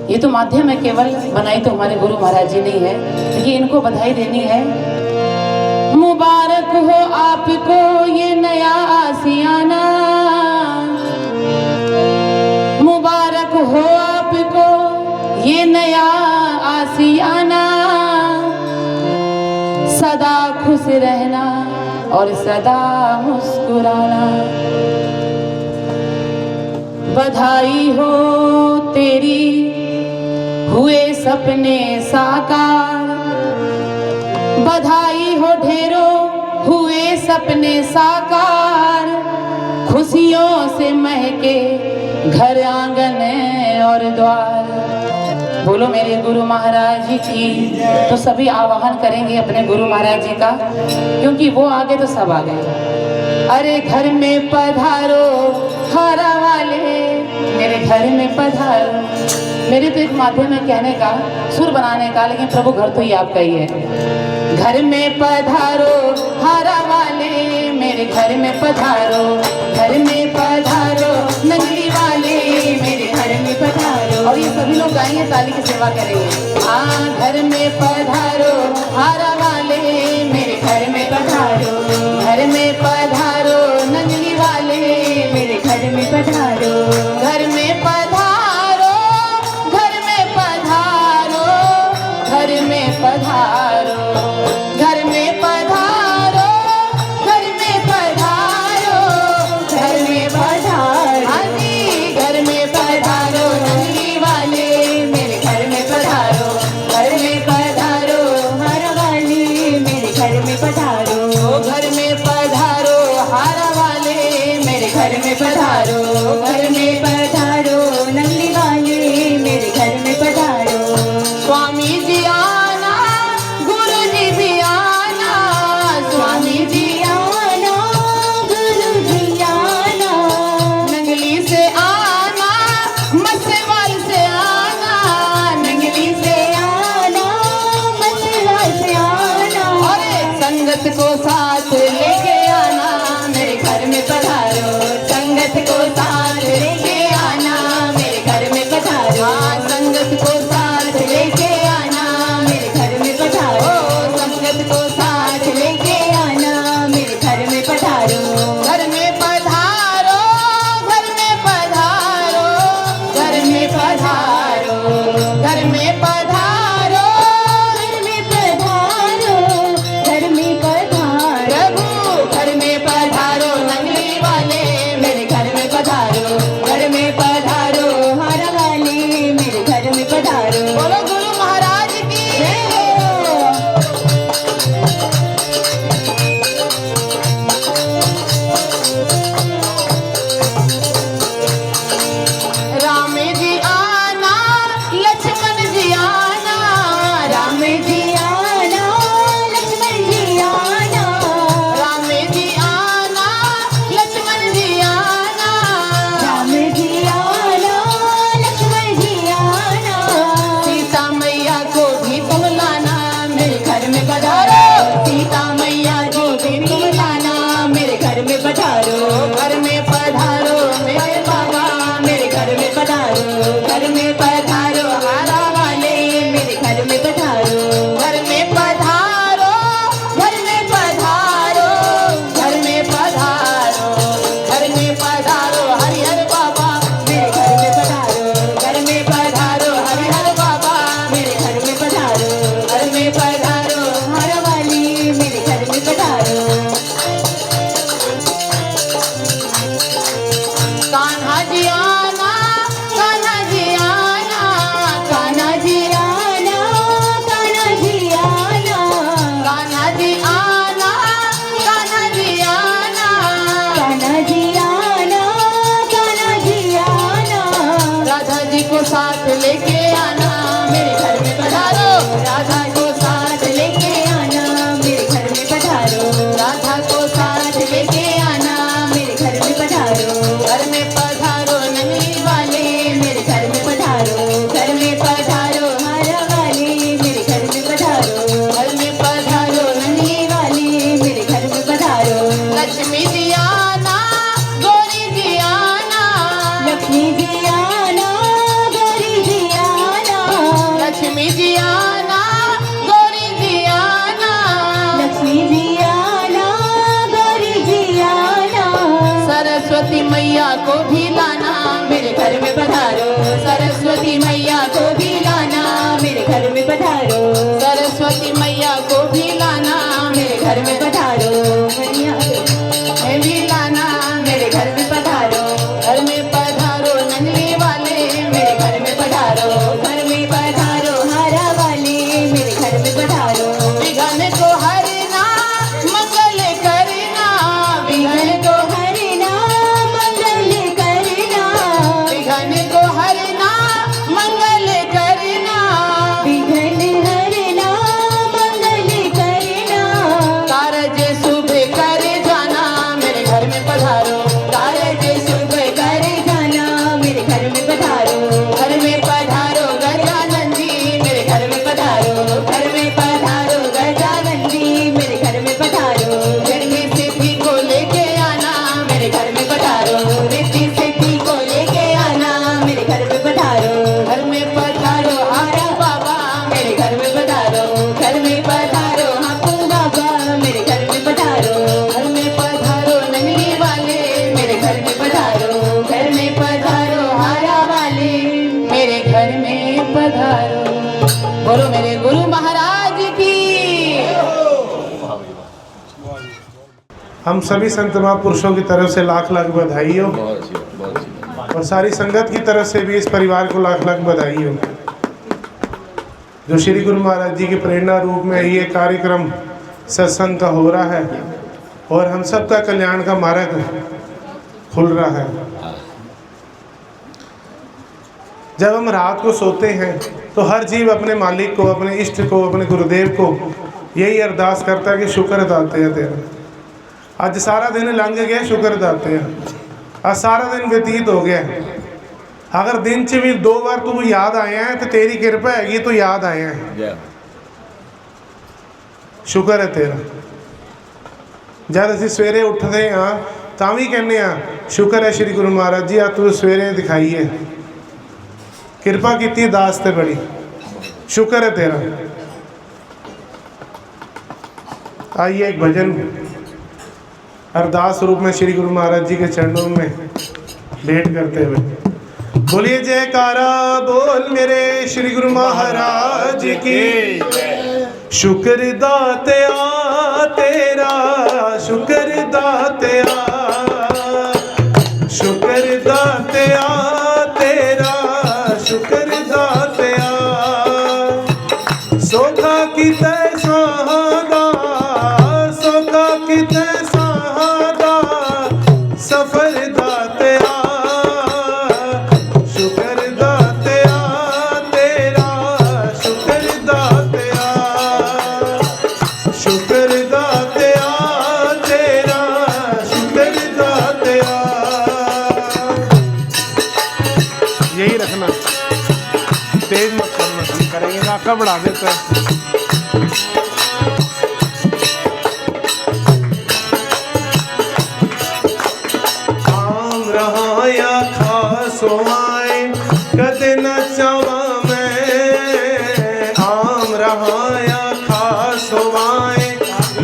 ये तो माध्यम है, केवल बनाई तो हमारे गुरु महाराज जी नहीं है, लेकिन इनको बधाई देनी है। मुबारक हो आपको ये नया आसियाना, मुबारक हो आपको ये नया आसियाना। सदा खुश रहना और सदा मुस्कुराना। बधाई हो तेरी हुए सपने साकार, बधाई हो ढेरों हुए सपने साकार। खुशियों से महके घर आंगन और द्वार। बोलो मेरे गुरु महाराज जी की। तो सभी आवाहन करेंगे अपने गुरु महाराज जी का, क्योंकि वो आगे तो सब आ गए। अरे घर में पधारो हरा वाले, मेरे घर में पधारो। मेरे तो एक माध्यम है कहने का, सुर बनाने का, लेकिन प्रभु घर तो ही आपका ही है। घर में पधारो हरा वाले, मेरे घर में पधारो। घर में पधारो नगली वाले, मेरे घर में पधारो। और ये सभी लोग गाएंगे, ताली की सेवा करेंगे। हाँ, घर में पधारो हरा वाले, मेरे घर में पधारो। घर में पधारो नगली वाले, मेरे घर में पधारो। घर में पधारो, घर में पधारो, घर में पधारो। घर में पधारो, घर में पधारो, घर में पधारो। हाँ जी, घर में पधारो नगली वाले, मेरे घर में पधारो। घर में पधारो हरा वाले, मेरे घर में पधारो। घर में पधारो हरा वाले, मेरे घर में पधारो। घर में पधारो नगली वाले, मेरे घर में पधारो। स्वामी जी आना, गुरु जी भी आना। स्वामी जी आना, गुरु जी आना। नगली से आना, मसेवाल से आना। नगली से आना, मसेवाल से आना। और संगत को साथ लेके आना, मेरे घर में पधारो। संगत को साथ लेके आना, मेरे घर में पधारो। हाँ, संगत को साथ लेके आना, मेरे घर में पधारो। संगत को साथ लेके आना, मेरे घर में पधारो। घर में पधारो, घर में पधारो, घर में पधारो। पधारो, सीता मैया जी को लाना मेरे घर में पधारो, घर में पधारो मेरे बाबा मेरे घर में पधारो, घर में पधारो हारा वाले मेरे घर में पधारो, घर में पधारो, घर में पधारो, घर में पधारो, घर में पधारो हरिहर बाबा मेरे घर में पधारो, घर में पधारो हरिहर बाबा मेरे घर में पधारो, घर में पधारो हारा वाली मेरे घर में पधारो। कान्हा जी आना, कान्हा जी आना, कान्हा जी आना, कान्हा जी आना, कान्हा जी आना, कान्हा जी आना, कान्हा जी आना, कान्हा जी आना, राधा जी को साथ लेके आना मेरे घर में पधारो, राधा को साथ लेके आना मेरे घर में पधारो, राधा को साथ लेके आना मेरे घर में पधारो, घर में पधारो नंगली वाले मेरे घर में पधारो, घर में पधारो हारा वाले मेरे घर में पधारो, घर में पधारो नंगली वाले मेरे घर में पधारो। लक्ष्मी जी आना, गौरी जी आना, लक्ष्मी जी आना, गौरी जी आना, लक्ष्मी जी आना, गौरी जी आना, लक्ष्मी जी आना, गौरी जी आना, सरस्वती मैया को भी लाना मेरे घर में पधारो, सरस्वती मैया को भी लाना मेरे घर में पधारो, सरस्वती मैया को भी लाना मेरे घर में पधारो, मैया मैं भी लाना मेरे घर में पधारो, घर में पधारो नंगली वाले मेरे घर में पधारो, घर में पधारो हारा वाले मेरे घर में पधारो, विघ्न को हरना मंगल करना, विघ्न को हरना मंगल करना, विघ्न को हरना मंगल करना, विघ्न हरना मंगल करना, कारज शुभ कर जाना मेरे घर में पधारो, कारज शुभ कर जाना मेरे घर में पधारो, घर में पधारो गजानन जी मेरे घर में पधारो, घर में पधारो गजानन जी मेरे घर में पधारो, रिद्धि सिद्धि को लेके आना मेरे घर में पधारो, रिद्धि सिद्धि को लेके आना मेरे घर में पधारो, घर में पधारो हारा बाबा मेरे घर में पधारो, घर में पधारो हापू बाबा मेरे घर में पधारो, घर में पधारो नंगली वाले मेरे घर में पधारो, घर में पधारो हारा वाले मेरे घर में पधारो। बोलो मेरे गुरु महाराज की। हम सभी संत महापुरुषों की तरफ से लाख लाख बधाई हो और सारी संगत की तरफ से भी इस परिवार को लाख लाख बधाई हो जो श्री गुरु महाराज जी के प्रेरणा रूप में ये कार्यक्रम सत्संग का हो रहा है और हम सब का कल्याण का मार्ग खुल रहा है। जब हम रात को सोते हैं तो हर जीव अपने मालिक को, अपने इष्ट को, अपने गुरुदेव को यही अरदास करता है कि शुक्र दाते हैं तेरा, आज सारा दिन लंघ गया शुक्र दाते हैं, आज सारा दिन व्यतीत हो गया, अगर दिन च भी 2 बार तू याद आया है तो तेरी कृपा हैगी तो याद आया है, शुक्र है तेरा। जब असीं सवेरे उठते हाँ ਤਾਂ भी कहने शुक्र है श्री गुरु महाराज जी आज तू सवेरे दिखाई है, कृपा की दास ते बड़ी, शुक्र है तेरा। आइए एक भजन अरदास रूप में श्री गुरु महाराज जी के चरणों में भेंट करते हुए बोलिए जयकारा बोल मेरे श्री गुरु महाराज की। शुक्र दातया तेरा, शुक्र दातया, शुक्र दातया तेरा, शुक्र दातया, सोखा किते सहादा, सोखा किते सहादा, सफर दातया, शुक्र दातया तेरा, शुक्र दातया, शुक्र दातया तेरा, शुक्र दातया। यही रखना, तेज मत करना, हम करेंगे, नाका बढ़ा देता है।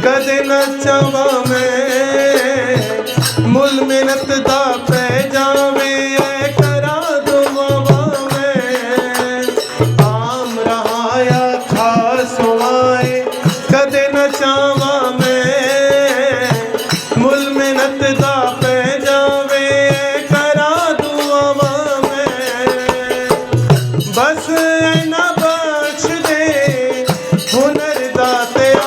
कदे न चावा मैं मुल मिन्नत दा पै जावे ऐ करा दुआवा मैं आम रहाया खास आए कदे न चावा मैं मुल मिन्नत दा पै जावे ऐ करा दुआवा मैं बस ना बख्श दे हुनर दातिया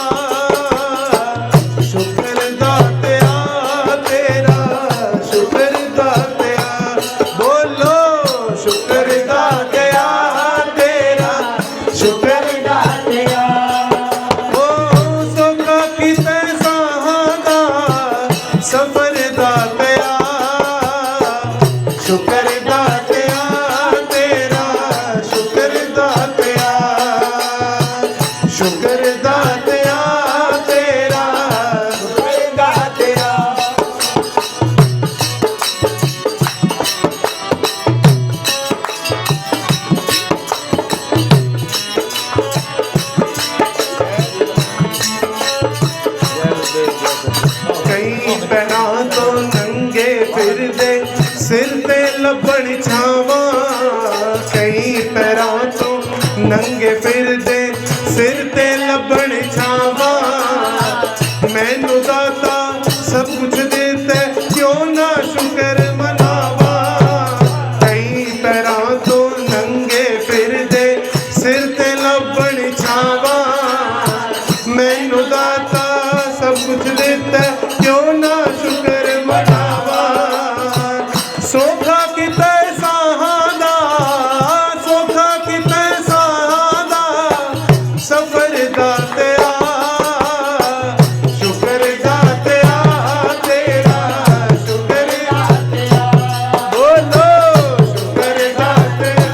शुक्र दातिया तेरा शुक्र दातिया बोलो शुक्र दातिया तेरा शुक्र दातिया ओ सोका किते साहादा सफर दातिया शुक्र दातिया तेरा शुक्र दातिया शुक्र दातिया तेरा शुक्र दातिया कई पैना तो नंगे फिरदे सिर ते लबण छावा कई पैरा तो नंगे फिरदे सिर ते लबण छावा मैनू दाता सब कुछ देते क्यों ना शुक्र मनावा कई पैरा तो नंगे फिरदे सिर ते लबण छावा मैनू दाता सब कुछ देता क्यों ना शुक्र मनावा सोखा किते सहादा सोखा किते सहादा सफर दातिया शुक्र दातिया तेरा शुक्र दातिया बोलो शुक्र दातिया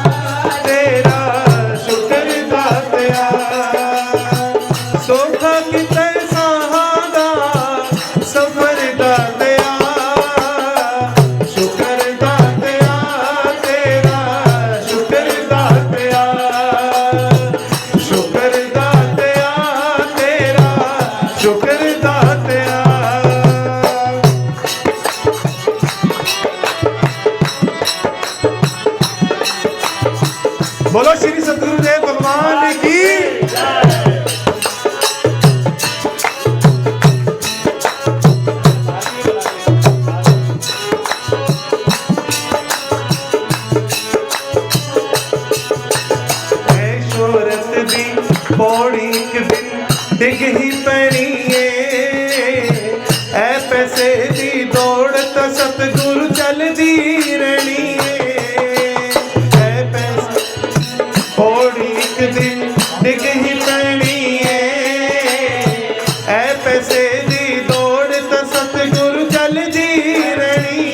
तेरा शुक्र दातिया सोखा किते सहादा सफर दातिया शुक्र दातिया तेरा शुक्र दातिया शुक्र दातिया तेरा शुक्र दातिया बोलो श्री सतगुरुदेव भगवान की शोहरत दी पौड़ी एक दिन डिग ही पैनी ऐ पैसे दी दौड़ तो सतगुरु चलदी रहनी ऐ पैसे पौड़ी एक दिन डिग ही पैनी ऐ पैसे दी दौड़ तो सतगुरु चलदी रहनी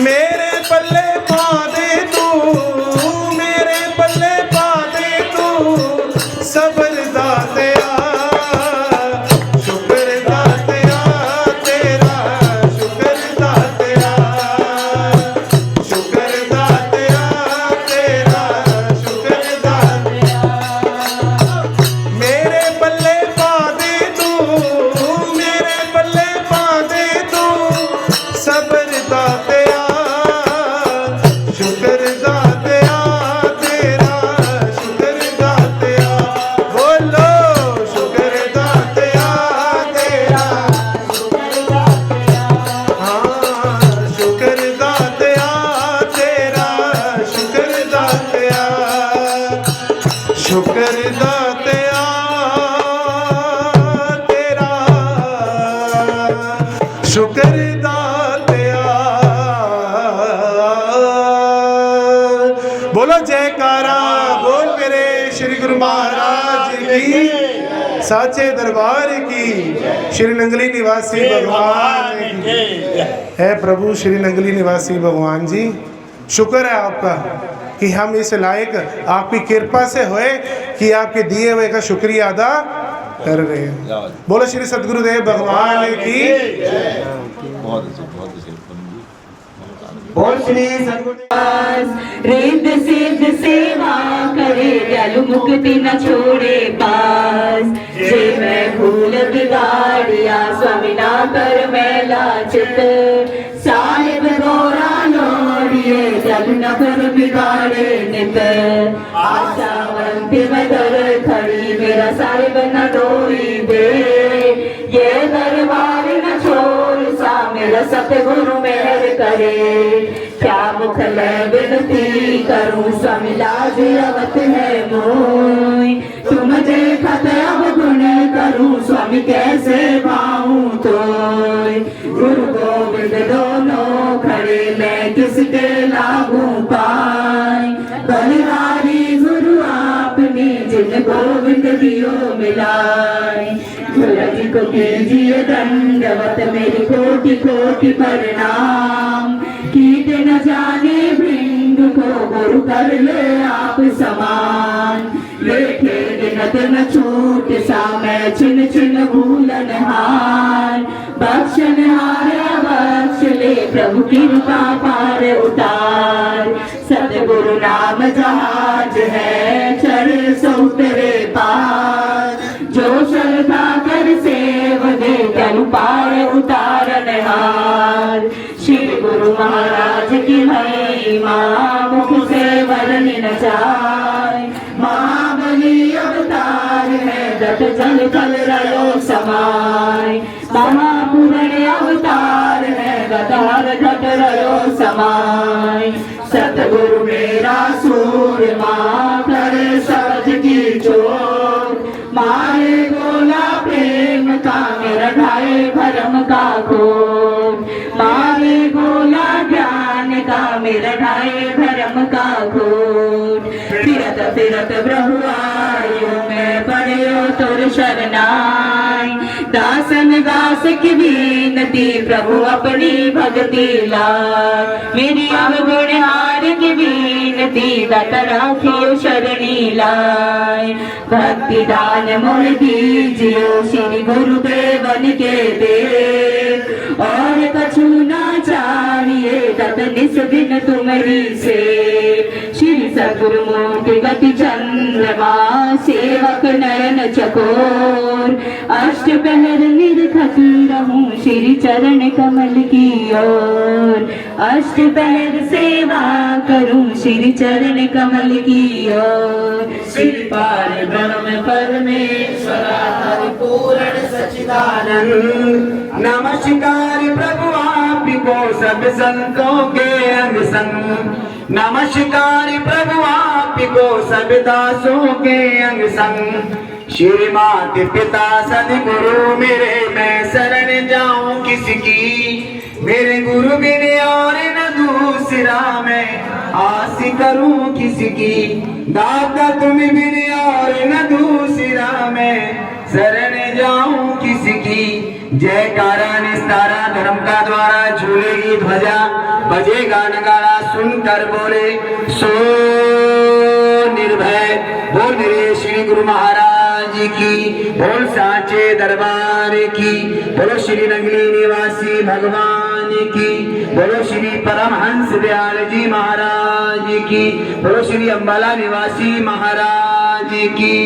मेरे पल्ले पा दे तू मेरे पल्ले पा दे तू सबर दातिया शुक्र दातिया तेरा शुक्र दातिया शुक्र दातिया तेरा शुक्र दातिया मेरे पल्ले पा दे तू मेरे पल्ले पा दे तू सबर दातिया शुक्र दातिया तेरा शुक्र दातिया बोलो शुक्र दातिया तेरा शुक्र दातिया हाँ शुक्र दातिया तेरा शुक्र दातिया शुक्र दातिया तेरा शुक्र दातिया बोलो जयकारा बोल मेरे श्री गुरु महाराज की साचे दरबार की श्री नंगली निवासी भगवान की है प्रभु श्री नंगली निवासी भगवान जी शुक्र है आपका कि हम इस लायक आपकी कृपा से होए कि आपके दिए हुए का शुक्रिया अदा कर रहे हैं। बोलो श्री सतगुरुदेव भगवान की बोल श्री सतगुरुदेव रिद्ध सिद्ध सेवा करे दयालु मुक्ति न छोड़े पास जे मैं बिगाड़िया स्वामी ना कर मेला चित साहिब गोरा लोड़िए जब न कर बिगाड़े नित आशावंती में दर खड़ी मेरा साहिब न डोई दे ये दरबार न छोड़ सा मेरा सतगुरु मेहर करे क्या मुख ले विनती करूं स्वामी लाज अवत है मोय तुम देखत अब गुण करूं स्वामी कैसे पाऊं तोय गुरु गोविंद दोनों खड़े मैं किसके लागू पाए बलिहारी गुरु आपने जिन गोविंद दियो मिलाए गुरु जी को कीजिए दंडवत मेरी कोटि कोटि प्रणाम कीते न जाने भृंग को गुरु कर ले आप समान लेखे गिनत न छूट सा मैं छिन छिन भूलन हार बख्शन हार बख्श ले प्रभु कृपा पार उतार सतगुरु नाम जहाज है चढ़ सो तेरे पार जो श्रद्धा कर सेवने तनु पार उतारन हार श्री गुरु महाराज की महिमा मुख से वर्णि न जाए महाबली अवतार है दत्त जल थल रयो समाय महापुरण अवतार है गदार घट रयो समाय सतगुरु मेरा सूरमा कर शब्द की चोट मारे गोला प्रेम का मेरा ढाए भरम का खोट मारे गोला ज्ञान का मेरा ढाए धर्म का खोट फिरत फिरत प्रभु आयो मैं पढ़ो तुर शरणाई दासन दास की विनती प्रभु अपनी भक्ति लाए मेरी अवगुण हार की विनती दत राखियो शरणी लाए भक्ति दान मोह दीजियो श्री गुरुदेवन के देव और कछु ना चाहिए दत निस दिन तुम्हारी से श्री सद्गुरु मूर्ति गति चंद्रमा सेवक नयन चकोर अष्ट पहर निर्खती रहूं श्री चरण कमल की ओर अष्ट पहर सेवा करूं श्री चरण कमल की ओर श्री पार ब्रह्म परमेश्वरा पूर्ण सच्चिदानंद नमस्कार प्रभु आपको सब संतों के अंग संग नमस्कार प्रभु आपको सब दासों के अंग संग श्री मात पिता सदगुरु मेरे मैं शरण जाऊं किसकी मेरे गुरु बिन और न दूसरा मैं आस करूं किसकी दाता तुम बिन और न दूसरा मैं शरण जाऊं किसकी जयकारा निस्तारा धर्म का द्वारा झूलेगी ध्वजा बजेगा नगाड़ा सुनकर बोले सो निर्भय बोल मेरे श्री गुरु महाराज की बोल साचे दरबार की बोलो श्री नगली निवासी भगवान की बोलो श्री परमहंस दयाल जी महाराज की बोलो श्री अम्बाला निवासी महाराज की।